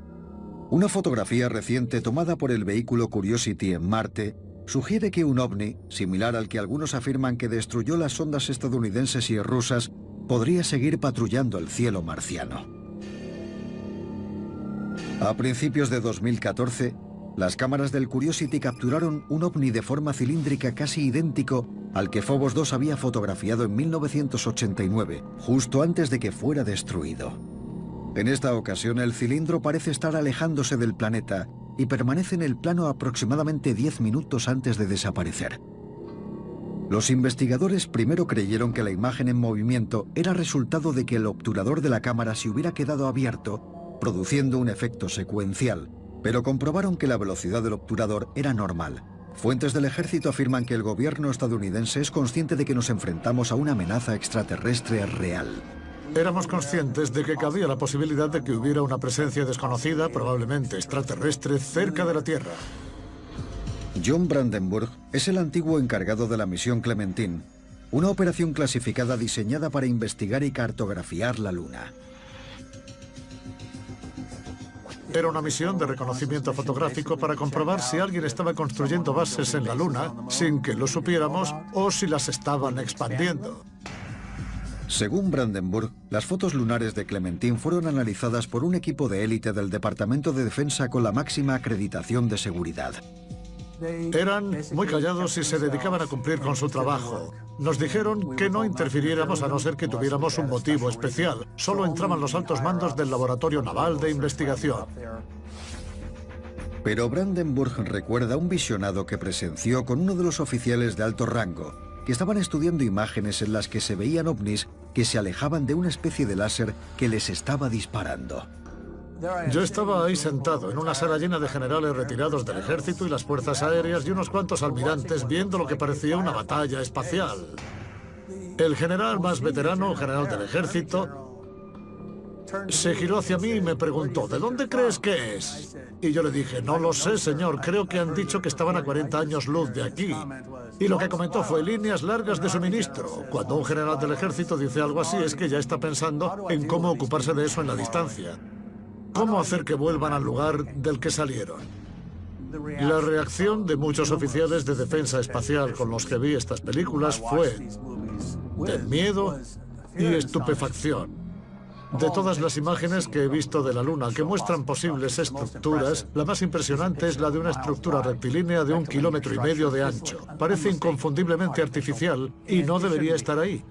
Una fotografía reciente tomada por el vehículo Curiosity en Marte sugiere que un ovni, similar al que algunos afirman que destruyó las sondas estadounidenses y rusas, podría seguir patrullando el cielo marciano. A principios de 2014, las cámaras del Curiosity capturaron un ovni de forma cilíndrica casi idéntico al que Phobos 2 había fotografiado en 1989, justo antes de que fuera destruido. En esta ocasión, el cilindro parece estar alejándose del planeta y permanece en el plano aproximadamente 10 minutos antes de desaparecer. Los investigadores primero creyeron que la imagen en movimiento era resultado de que el obturador de la cámara se hubiera quedado abierto, produciendo un efecto secuencial, pero comprobaron que la velocidad del obturador era normal. Fuentes del ejército afirman que el gobierno estadounidense es consciente de que nos enfrentamos a una amenaza extraterrestre real. Éramos conscientes de que cabía la posibilidad de que hubiera una presencia desconocida, probablemente extraterrestre, cerca de la Tierra. John Brandenburg es el antiguo encargado de la misión Clementine, una operación clasificada diseñada para investigar y cartografiar la Luna. Era una misión de reconocimiento fotográfico para comprobar si alguien estaba construyendo bases en la Luna sin que lo supiéramos o si las estaban expandiendo. Según Brandenburg, las fotos lunares de Clementine fueron analizadas por un equipo de élite del Departamento de Defensa con la máxima acreditación de seguridad. Eran muy callados y se dedicaban a cumplir con su trabajo. Nos dijeron que no interfiriéramos a no ser que tuviéramos un motivo especial. Solo entraban los altos mandos del Laboratorio Naval de Investigación. Pero Brandenburg recuerda un visionado que presenció con uno de los oficiales de alto rango, que estaban estudiando imágenes en las que se veían ovnis que se alejaban de una especie de láser que les estaba disparando. Yo estaba ahí sentado en una sala llena de generales retirados del ejército y las fuerzas aéreas y unos cuantos almirantes viendo lo que parecía una batalla espacial. El general más veterano, general del ejército, se giró hacia mí y me preguntó, ¿de dónde crees que es? Y yo le dije, no lo sé, señor, creo que han dicho que estaban a 40 años luz de aquí. Y lo que comentó fue líneas largas de suministro. Cuando un general del ejército dice algo así es que ya está pensando en cómo ocuparse de eso en la distancia. ¿Cómo hacer que vuelvan al lugar del que salieron? La reacción de muchos oficiales de defensa espacial con los que vi estas películas fue de miedo y estupefacción. De todas las imágenes que he visto de la Luna que muestran posibles estructuras, la más impresionante es la de una estructura rectilínea de 1,5 kilómetros de ancho. Parece inconfundiblemente artificial y no debería estar ahí.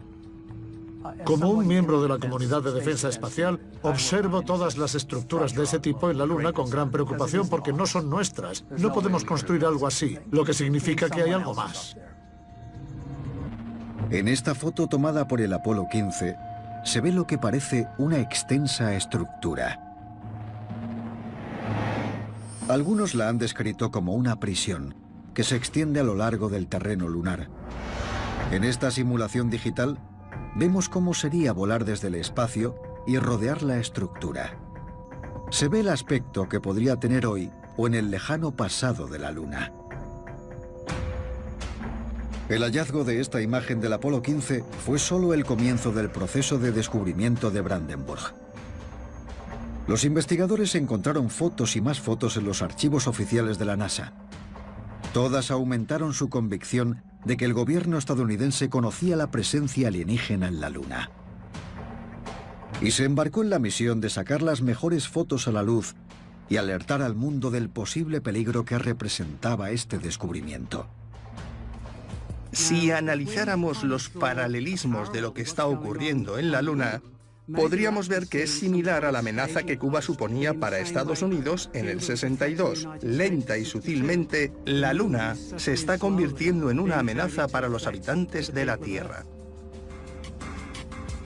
Como un miembro de la comunidad de defensa espacial, observo todas las estructuras de ese tipo en la Luna con gran preocupación porque no son nuestras. No podemos construir algo así, lo que significa que hay algo más. En esta foto tomada por el Apolo 15, se ve lo que parece una extensa estructura. Algunos la han descrito como una prisión que se extiende a lo largo del terreno lunar. En esta simulación digital, vemos cómo sería volar desde el espacio y rodear la estructura. Se ve el aspecto que podría tener hoy o en el lejano pasado de la Luna. El hallazgo de esta imagen del Apolo 15 fue solo el comienzo del proceso de descubrimiento de Brandenburg. Los investigadores encontraron fotos y más fotos en los archivos oficiales de la NASA. Todas aumentaron su convicción de que el gobierno estadounidense conocía la presencia alienígena en la Luna. Y se embarcó en la misión de sacar las mejores fotos a la luz y alertar al mundo del posible peligro que representaba este descubrimiento. Si analizáramos los paralelismos de lo que está ocurriendo en la Luna, podríamos ver que es similar a la amenaza que Cuba suponía para Estados Unidos en el 62. Lenta y sutilmente, la Luna se está convirtiendo en una amenaza para los habitantes de la Tierra.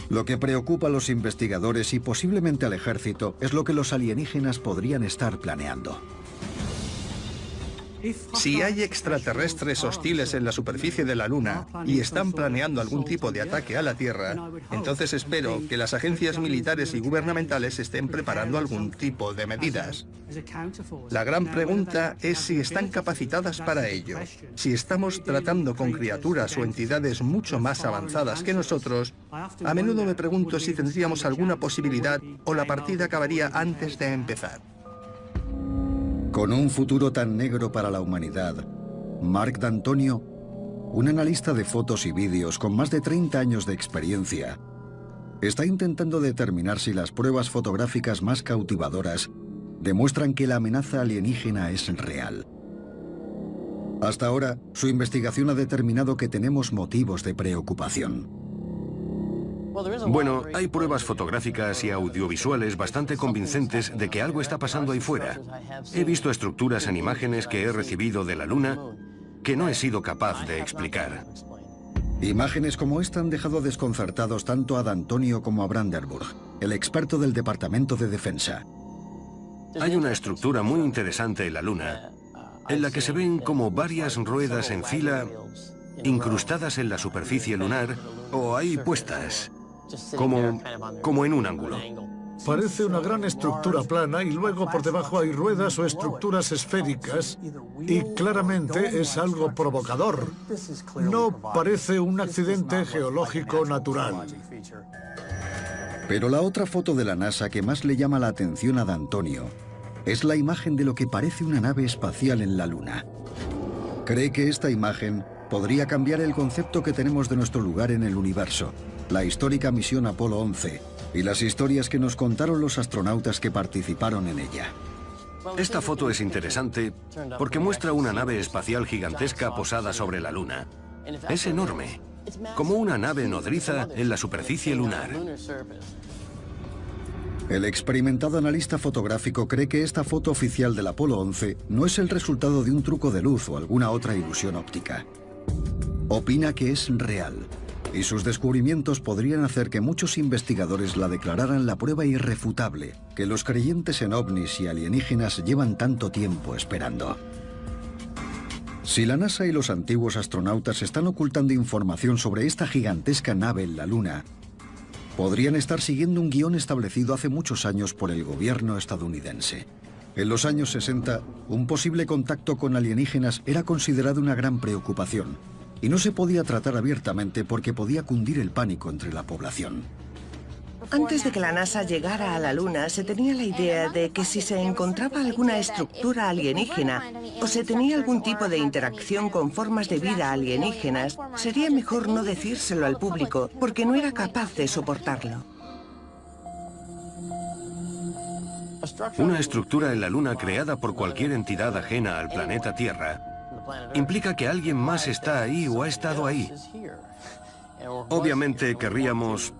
Lo que preocupa a los investigadores y posiblemente al ejército es lo que los alienígenas podrían estar planeando. Si hay extraterrestres hostiles en la superficie de la Luna y están planeando algún tipo de ataque a la Tierra, entonces espero que las agencias militares y gubernamentales estén preparando algún tipo de medidas. La gran pregunta es si están capacitadas para ello. Si estamos tratando con criaturas o entidades mucho más avanzadas que nosotros, a menudo me pregunto si tendríamos alguna posibilidad o la partida acabaría antes de empezar. Con un futuro tan negro para la humanidad, Mark D'Antonio, un analista de fotos y vídeos con más de 30 años de experiencia, está intentando determinar si las pruebas fotográficas más cautivadoras demuestran que la amenaza alienígena es real. Hasta ahora, su investigación ha determinado que tenemos motivos de preocupación. Bueno, hay pruebas fotográficas y audiovisuales bastante convincentes de que algo está pasando ahí fuera. He visto estructuras en imágenes que he recibido de la Luna que no he sido capaz de explicar. Imágenes como esta han dejado desconcertados tanto a D'Antonio como a Brandenburg, el experto del Departamento de Defensa. Hay una estructura muy interesante en la Luna, en la que se ven como varias ruedas en fila incrustadas en la superficie lunar o ahí puestas, como en un ángulo. Parece una gran estructura plana y luego por debajo hay ruedas o estructuras esféricas y claramente es algo provocador. No parece un accidente geológico natural. Pero la otra foto de la NASA que más le llama la atención a D'Antonio es la imagen de lo que parece una nave espacial en la Luna. Cree que esta imagen podría cambiar el concepto que tenemos de nuestro lugar en el universo, la histórica misión Apolo 11 y las historias que nos contaron los astronautas que participaron en ella. Esta foto es interesante porque muestra una nave espacial gigantesca posada sobre la Luna. Es enorme, como una nave nodriza en la superficie lunar. El experimentado analista fotográfico cree que esta foto oficial del Apolo 11 no es el resultado de un truco de luz o alguna otra ilusión óptica. Opina que es real Y sus descubrimientos podrían hacer que muchos investigadores la declararan la prueba irrefutable que los creyentes en ovnis y alienígenas llevan tanto tiempo esperando. Si la NASA y los antiguos astronautas están ocultando información sobre esta gigantesca nave en la Luna, podrían estar siguiendo un guión establecido hace muchos años por el gobierno estadounidense. En los años 60, un posible contacto con alienígenas era considerado una gran preocupación, y no se podía tratar abiertamente porque podía cundir el pánico entre la población. Antes de que la NASA llegara a la Luna, se tenía la idea de que si se encontraba alguna estructura alienígena o se tenía algún tipo de interacción con formas de vida alienígenas, sería mejor no decírselo al público porque no era capaz de soportarlo. Una estructura en la Luna creada por cualquier entidad ajena al planeta Tierra implica que alguien más está ahí o ha estado ahí. Obviamente querríamos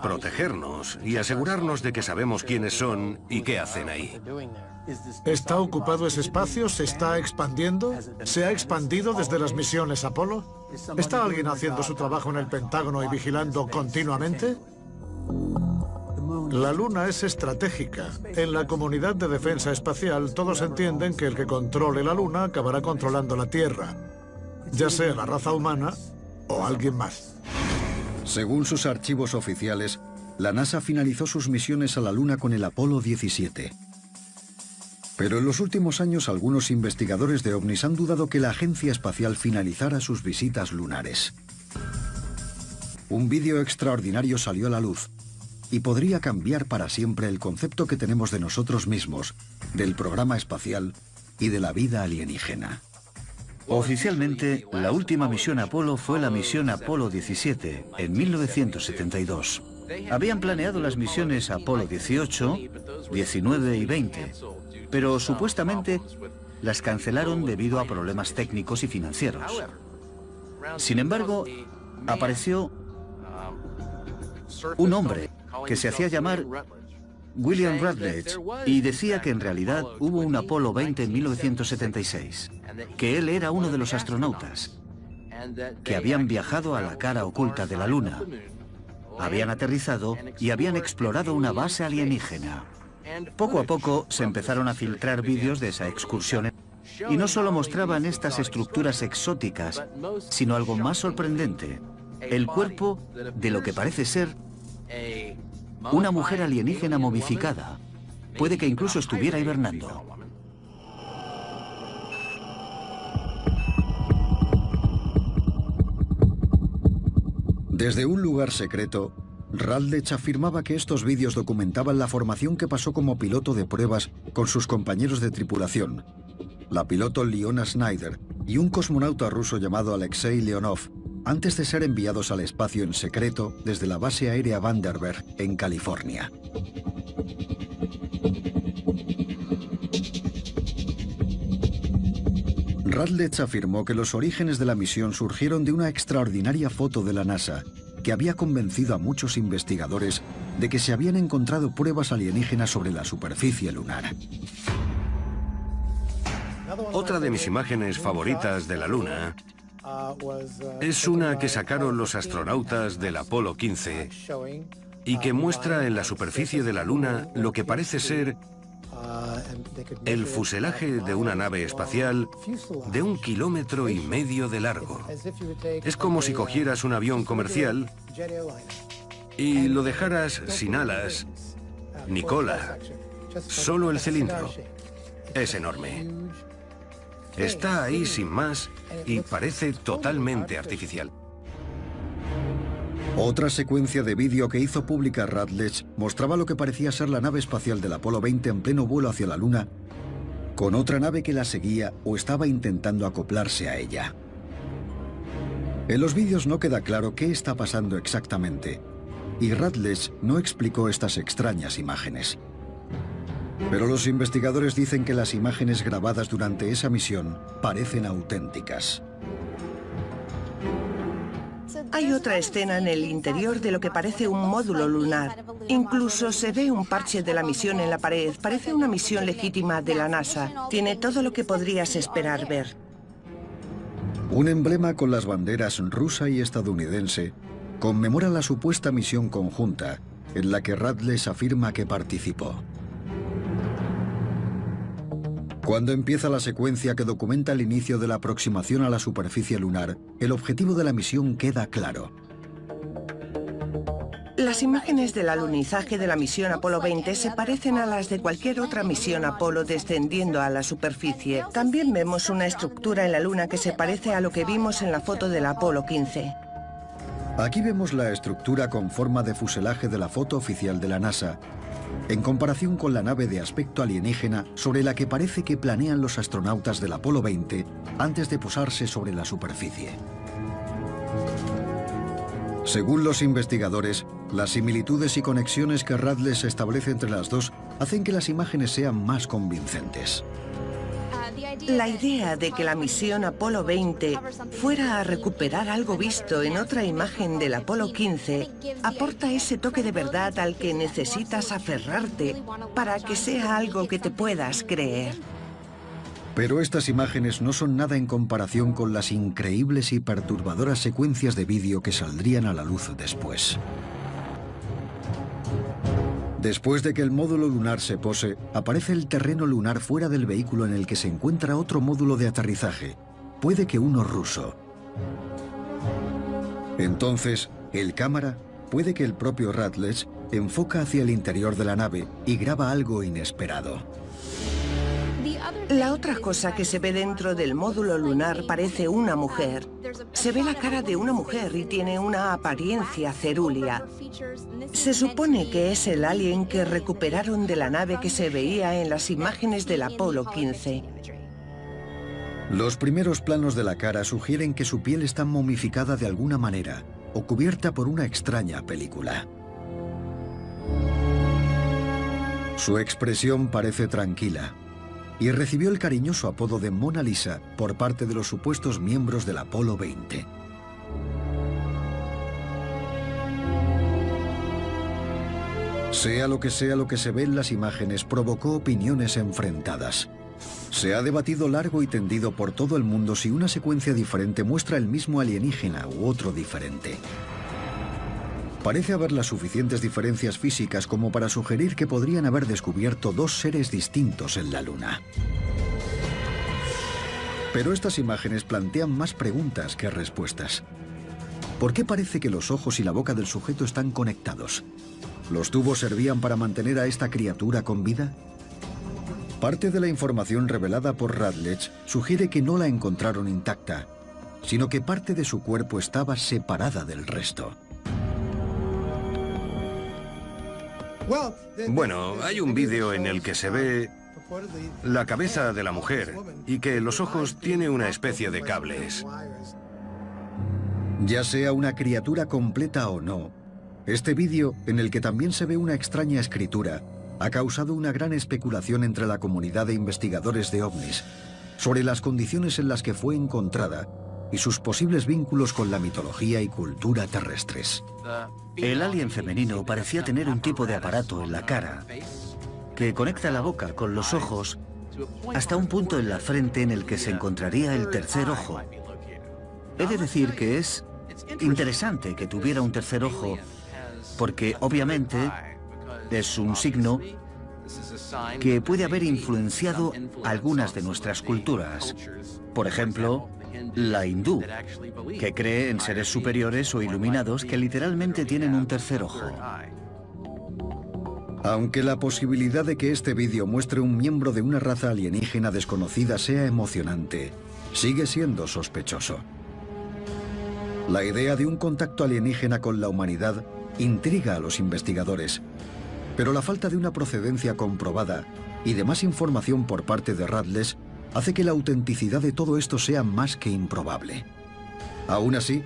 protegernos y asegurarnos de que sabemos quiénes son y qué hacen ahí. ¿Está ocupado ese espacio? ¿Se está expandiendo? ¿Se ha expandido desde las misiones Apolo? ¿Está alguien haciendo su trabajo en el Pentágono y vigilando continuamente? La Luna es estratégica. En la comunidad de defensa espacial todos entienden que el que controle la Luna acabará controlando la Tierra, ya sea la raza humana o alguien más. Según sus archivos oficiales, la NASA finalizó sus misiones a la Luna con el Apolo 17. Pero en los últimos años algunos investigadores de ovnis han dudado que la agencia espacial finalizara sus visitas lunares. Un vídeo extraordinario salió a la luz y podría cambiar para siempre el concepto que tenemos de nosotros mismos, del programa espacial y de la vida alienígena. Oficialmente, la última misión Apolo fue la misión Apolo 17, en 1972. Habían planeado las misiones Apolo 18, 19 y 20, pero supuestamente las cancelaron debido a problemas técnicos y financieros. Sin embargo, apareció un hombre que se hacía llamar William Rutledge y decía que en realidad hubo un Apolo 20 en 1976, que él era uno de los astronautas, que habían viajado a la cara oculta de la Luna, habían aterrizado y habían explorado una base alienígena. Poco a poco se empezaron a filtrar vídeos de esa excursión y no solo mostraban estas estructuras exóticas, sino algo más sorprendente, el cuerpo de lo que parece ser una mujer alienígena momificada. Puede que incluso estuviera hibernando. Desde un lugar secreto, Rutledge afirmaba que estos vídeos documentaban la formación que pasó como piloto de pruebas con sus compañeros de tripulación, la piloto Leona Snyder y un cosmonauta ruso llamado Alexei Leonov, antes de ser enviados al espacio en secreto desde la base aérea Vandenberg, en California. Rutledge afirmó que los orígenes de la misión surgieron de una extraordinaria foto de la NASA que había convencido a muchos investigadores de que se habían encontrado pruebas alienígenas sobre la superficie lunar. Otra de mis imágenes favoritas de la Luna es una que sacaron los astronautas del Apolo 15 y que muestra en la superficie de la Luna lo que parece ser el fuselaje de una nave espacial de 1,5 kilómetros de largo. Es como si cogieras un avión comercial y lo dejaras sin alas ni cola, solo el cilindro. Es enorme. Está ahí sin más y parece totalmente artificial. Otra secuencia de vídeo que hizo pública Rutledge mostraba lo que parecía ser la nave espacial del Apolo 20 en pleno vuelo hacia la Luna, con otra nave que la seguía o estaba intentando acoplarse a ella. En los vídeos no queda claro qué está pasando exactamente, y Rutledge no explicó estas extrañas imágenes. Pero los investigadores dicen que las imágenes grabadas durante esa misión parecen auténticas. Hay otra escena en el interior de lo que parece un módulo lunar. Incluso se ve un parche de la misión en la pared. Parece una misión legítima de la NASA. Tiene todo lo que podrías esperar ver. Un emblema con las banderas rusa y estadounidense conmemora la supuesta misión conjunta en la que Rattles afirma que participó. Cuando empieza la secuencia que documenta el inicio de la aproximación a la superficie lunar, el objetivo de la misión queda claro. Las imágenes del alunizaje de la misión Apolo 20 se parecen a las de cualquier otra misión Apolo descendiendo a la superficie. También vemos una estructura en la Luna que se parece a lo que vimos en la foto del Apolo 15. Aquí vemos la estructura con forma de fuselaje de la foto oficial de la NASA, en comparación con la nave de aspecto alienígena sobre la que parece que planean los astronautas del Apolo 20 antes de posarse sobre la superficie. Según los investigadores, las similitudes y conexiones que Rattles establece entre las dos hacen que las imágenes sean más convincentes. La idea de que la misión Apolo 20 fuera a recuperar algo visto en otra imagen del Apolo 15 aporta ese toque de verdad al que necesitas aferrarte para que sea algo que te puedas creer. Pero estas imágenes no son nada en comparación con las increíbles y perturbadoras secuencias de vídeo que saldrían a la luz después. Después de que el módulo lunar se pose, aparece el terreno lunar fuera del vehículo en el que se encuentra otro módulo de aterrizaje, puede que uno ruso. Entonces, el cámara, puede que el propio Rattles, enfoca hacia el interior de la nave y graba algo inesperado. La otra cosa que se ve dentro del módulo lunar parece una mujer. Se ve la cara de una mujer y tiene una apariencia cerúlea. Se supone que es el alien que recuperaron de la nave que se veía en las imágenes del Apolo 15. Los primeros planos de la cara sugieren que su piel está momificada de alguna manera o cubierta por una extraña película. Su expresión parece tranquila y recibió el cariñoso apodo de Mona Lisa por parte de los supuestos miembros del Apolo 20. Sea lo que se ve en las imágenes, provocó opiniones enfrentadas. Se ha debatido largo y tendido por todo el mundo si una secuencia diferente muestra el mismo alienígena u otro diferente. Parece haber las suficientes diferencias físicas como para sugerir que podrían haber descubierto dos seres distintos en la Luna. Pero estas imágenes plantean más preguntas que respuestas. ¿Por qué parece que los ojos y la boca del sujeto están conectados? ¿Los tubos servían para mantener a esta criatura con vida? Parte de la información revelada por Rattles sugiere que no la encontraron intacta, sino que parte de su cuerpo estaba separada del resto. Bueno, hay un vídeo en el que se ve la cabeza de la mujer y que los ojos tiene una especie de cables. Ya sea una criatura completa o no, este vídeo, en el que también se ve una extraña escritura, ha causado una gran especulación entre la comunidad de investigadores de ovnis sobre las condiciones en las que fue encontrada y sus posibles vínculos con la mitología y cultura terrestres. El alien femenino parecía tener un tipo de aparato en la cara que conecta la boca con los ojos hasta un punto en la frente en el que se encontraría el tercer ojo. He de decir que es interesante que tuviera un tercer ojo porque obviamente es un signo que puede haber influenciado algunas de nuestras culturas. Por ejemplo, la hindú, que cree en seres superiores o iluminados que literalmente tienen un tercer ojo. Aunque la posibilidad de que este vídeo muestre un miembro de una raza alienígena desconocida sea emocionante, sigue siendo sospechoso. La idea de un contacto alienígena con la humanidad intriga a los investigadores, pero la falta de una procedencia comprobada y de más información por parte de Rattles hace que la autenticidad de todo esto sea más que improbable. Aún así,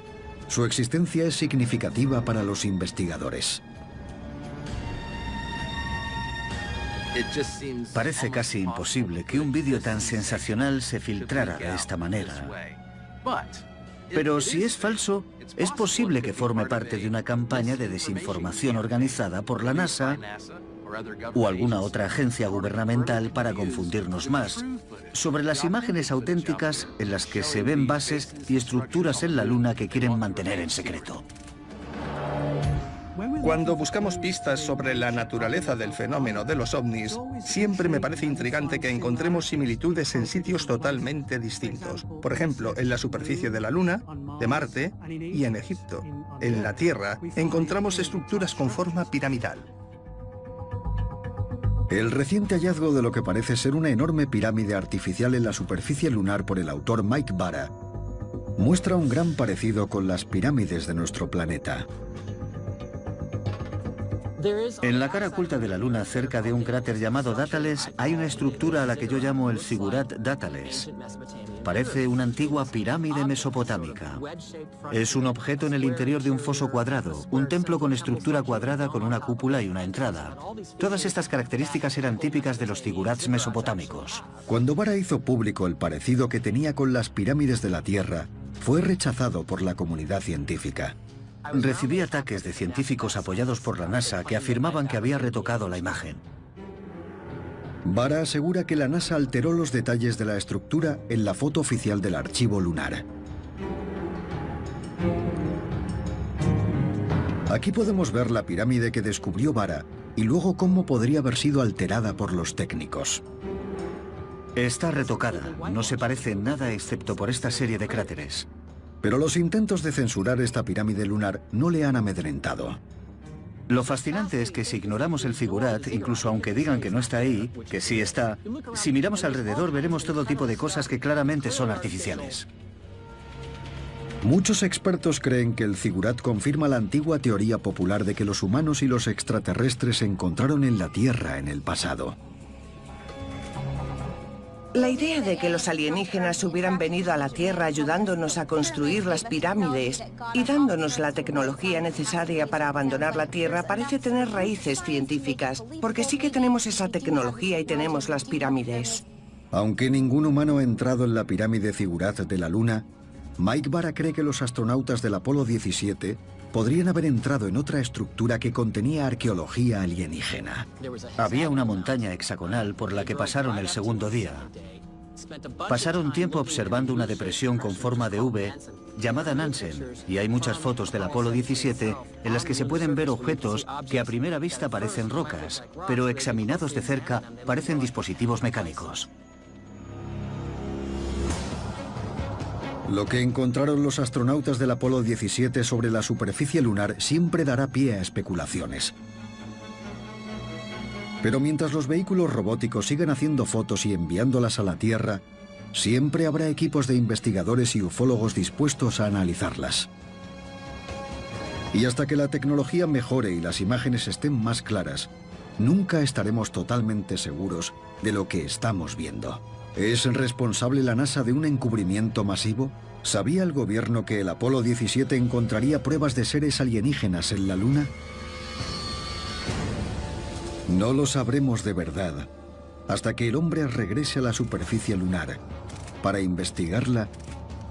su existencia es significativa para los investigadores. Parece casi imposible que un vídeo tan sensacional se filtrara de esta manera. Pero si es falso, es posible que forme parte de una campaña de desinformación organizada por la NASA o alguna otra agencia gubernamental para confundirnos más sobre las imágenes auténticas en las que se ven bases y estructuras en la Luna que quieren mantener en secreto. Cuando buscamos pistas sobre la naturaleza del fenómeno de los ovnis, siempre me parece intrigante que encontremos similitudes en sitios totalmente distintos. Por ejemplo, en la superficie de la Luna, de Marte y en Egipto. En la Tierra encontramos estructuras con forma piramidal. El reciente hallazgo de lo que parece ser una enorme pirámide artificial en la superficie lunar por el autor Mike Bara muestra un gran parecido con las pirámides de nuestro planeta. En la cara oculta de la Luna, cerca de un cráter llamado Dátales, hay una estructura a la que yo llamo el Zigurat Dátales. Parece una antigua pirámide mesopotámica. Es un objeto en el interior de un foso cuadrado, un templo con estructura cuadrada con una cúpula y una entrada. Todas estas características eran típicas de los zigurats mesopotámicos. Cuando Bara hizo público el parecido que tenía con las pirámides de la Tierra, fue rechazado por la comunidad científica. Recibí ataques de científicos apoyados por la NASA que afirmaban que había retocado la imagen. Bara asegura que la NASA alteró los detalles de la estructura en la foto oficial del archivo lunar. Aquí podemos ver la pirámide que descubrió Bara y luego cómo podría haber sido alterada por los técnicos. Está retocada, no se parece en nada excepto por esta serie de cráteres. Pero los intentos de censurar esta pirámide lunar no le han amedrentado. Lo fascinante es que si ignoramos el Zigurat, incluso aunque digan que no está ahí, que sí está, si miramos alrededor veremos todo tipo de cosas que claramente son artificiales. Muchos expertos creen que el Zigurat confirma la antigua teoría popular de que los humanos y los extraterrestres se encontraron en la Tierra en el pasado. La idea de que los alienígenas hubieran venido a la Tierra ayudándonos a construir las pirámides y dándonos la tecnología necesaria para abandonar la Tierra parece tener raíces científicas, porque sí que tenemos esa tecnología y tenemos las pirámides. Aunque ningún humano ha entrado en la pirámide Zigurat de la Luna, Mike Bara cree que los astronautas del Apolo 17 podrían haber entrado en otra estructura que contenía arqueología alienígena. Había una montaña hexagonal por la que pasaron el segundo día. Pasaron tiempo observando una depresión con forma de V llamada Nansen, y hay muchas fotos del Apolo 17 en las que se pueden ver objetos que a primera vista parecen rocas, pero examinados de cerca parecen dispositivos mecánicos. Lo que encontraron los astronautas del Apolo 17 sobre la superficie lunar siempre dará pie a especulaciones. Pero mientras los vehículos robóticos sigan haciendo fotos y enviándolas a la Tierra, siempre habrá equipos de investigadores y ufólogos dispuestos a analizarlas. Y hasta que la tecnología mejore y las imágenes estén más claras, nunca estaremos totalmente seguros de lo que estamos viendo. ¿Es responsable la NASA de un encubrimiento masivo? ¿Sabía el gobierno que el Apolo 17 encontraría pruebas de seres alienígenas en la Luna? No lo sabremos de verdad hasta que el hombre regrese a la superficie lunar para investigarla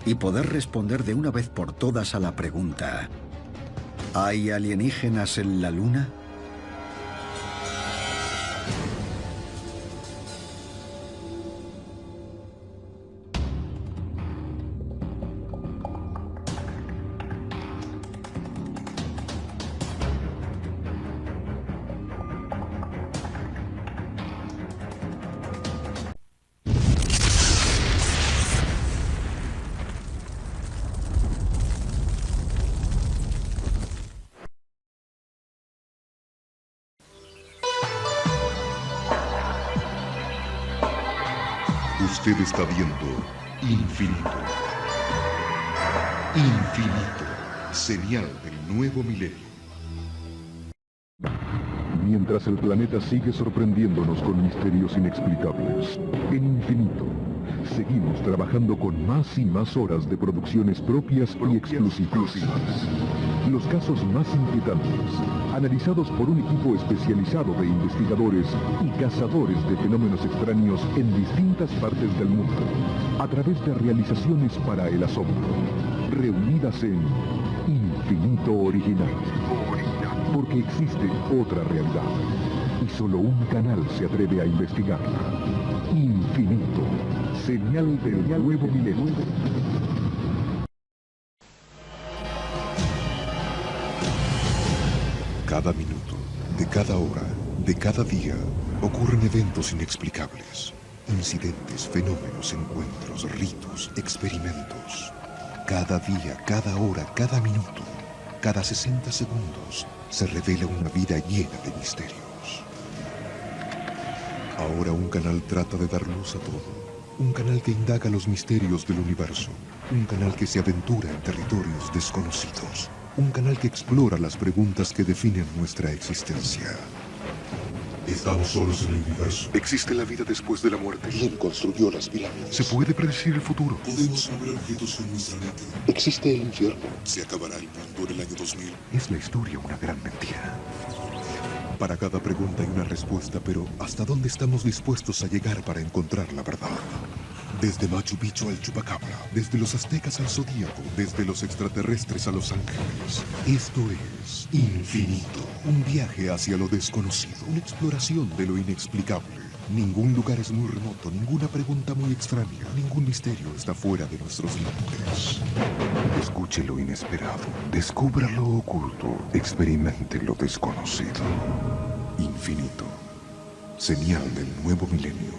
y poder responder de una vez por todas a la pregunta: ¿hay alienígenas en la Luna? Usted está viendo Infinito. Infinito, señal del nuevo milenio. Mientras el planeta sigue sorprendiéndonos con misterios inexplicables, en Infinito seguimos trabajando con más y más horas de producciones propias y exclusivas. Los casos más inquietantes, analizados por un equipo especializado de investigadores y cazadores de fenómenos extraños en distintas partes del mundo, a través de realizaciones para el asombro, reunidas en Infinito Original. Porque existe otra realidad, y solo un canal se atreve a investigarla. Infinito, señal del nuevo milenio. cada minuto, de cada hora, de cada día, ocurren eventos inexplicables. Incidentes, fenómenos, encuentros, ritos, experimentos. Cada día, cada hora, cada minuto, cada 60 segundos, se revela una vida llena de misterios. Ahora un canal trata de dar luz a todo. Un canal que indaga los misterios del universo. Un canal que se aventura en territorios desconocidos. Un canal que explora las preguntas que definen nuestra existencia. ¿Estamos solos en el universo? ¿Existe la vida después de la muerte? ¿Quién construyó las pirámides? ¿Se puede predecir el futuro? ¿Podemos mover objetos con nuestra mente? ¿Existe el infierno? ¿Se acabará el mundo en el año 2000? ¿Es la historia una gran mentira? Para cada pregunta hay una respuesta, pero ¿hasta dónde estamos dispuestos a llegar para encontrar la verdad? Desde Machu Picchu al Chupacabra, desde los aztecas al Zodíaco, desde los extraterrestres a los ángeles. Esto es Infinito, un viaje hacia lo desconocido, una exploración de lo inexplicable. Ningún lugar es muy remoto, ninguna pregunta muy extraña, ningún misterio está fuera de nuestros límites. Escuche lo inesperado, descubra lo oculto, experimente lo desconocido. Infinito, señal del nuevo milenio.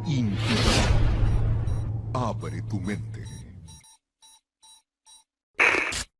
Infinito. Abre tu mente.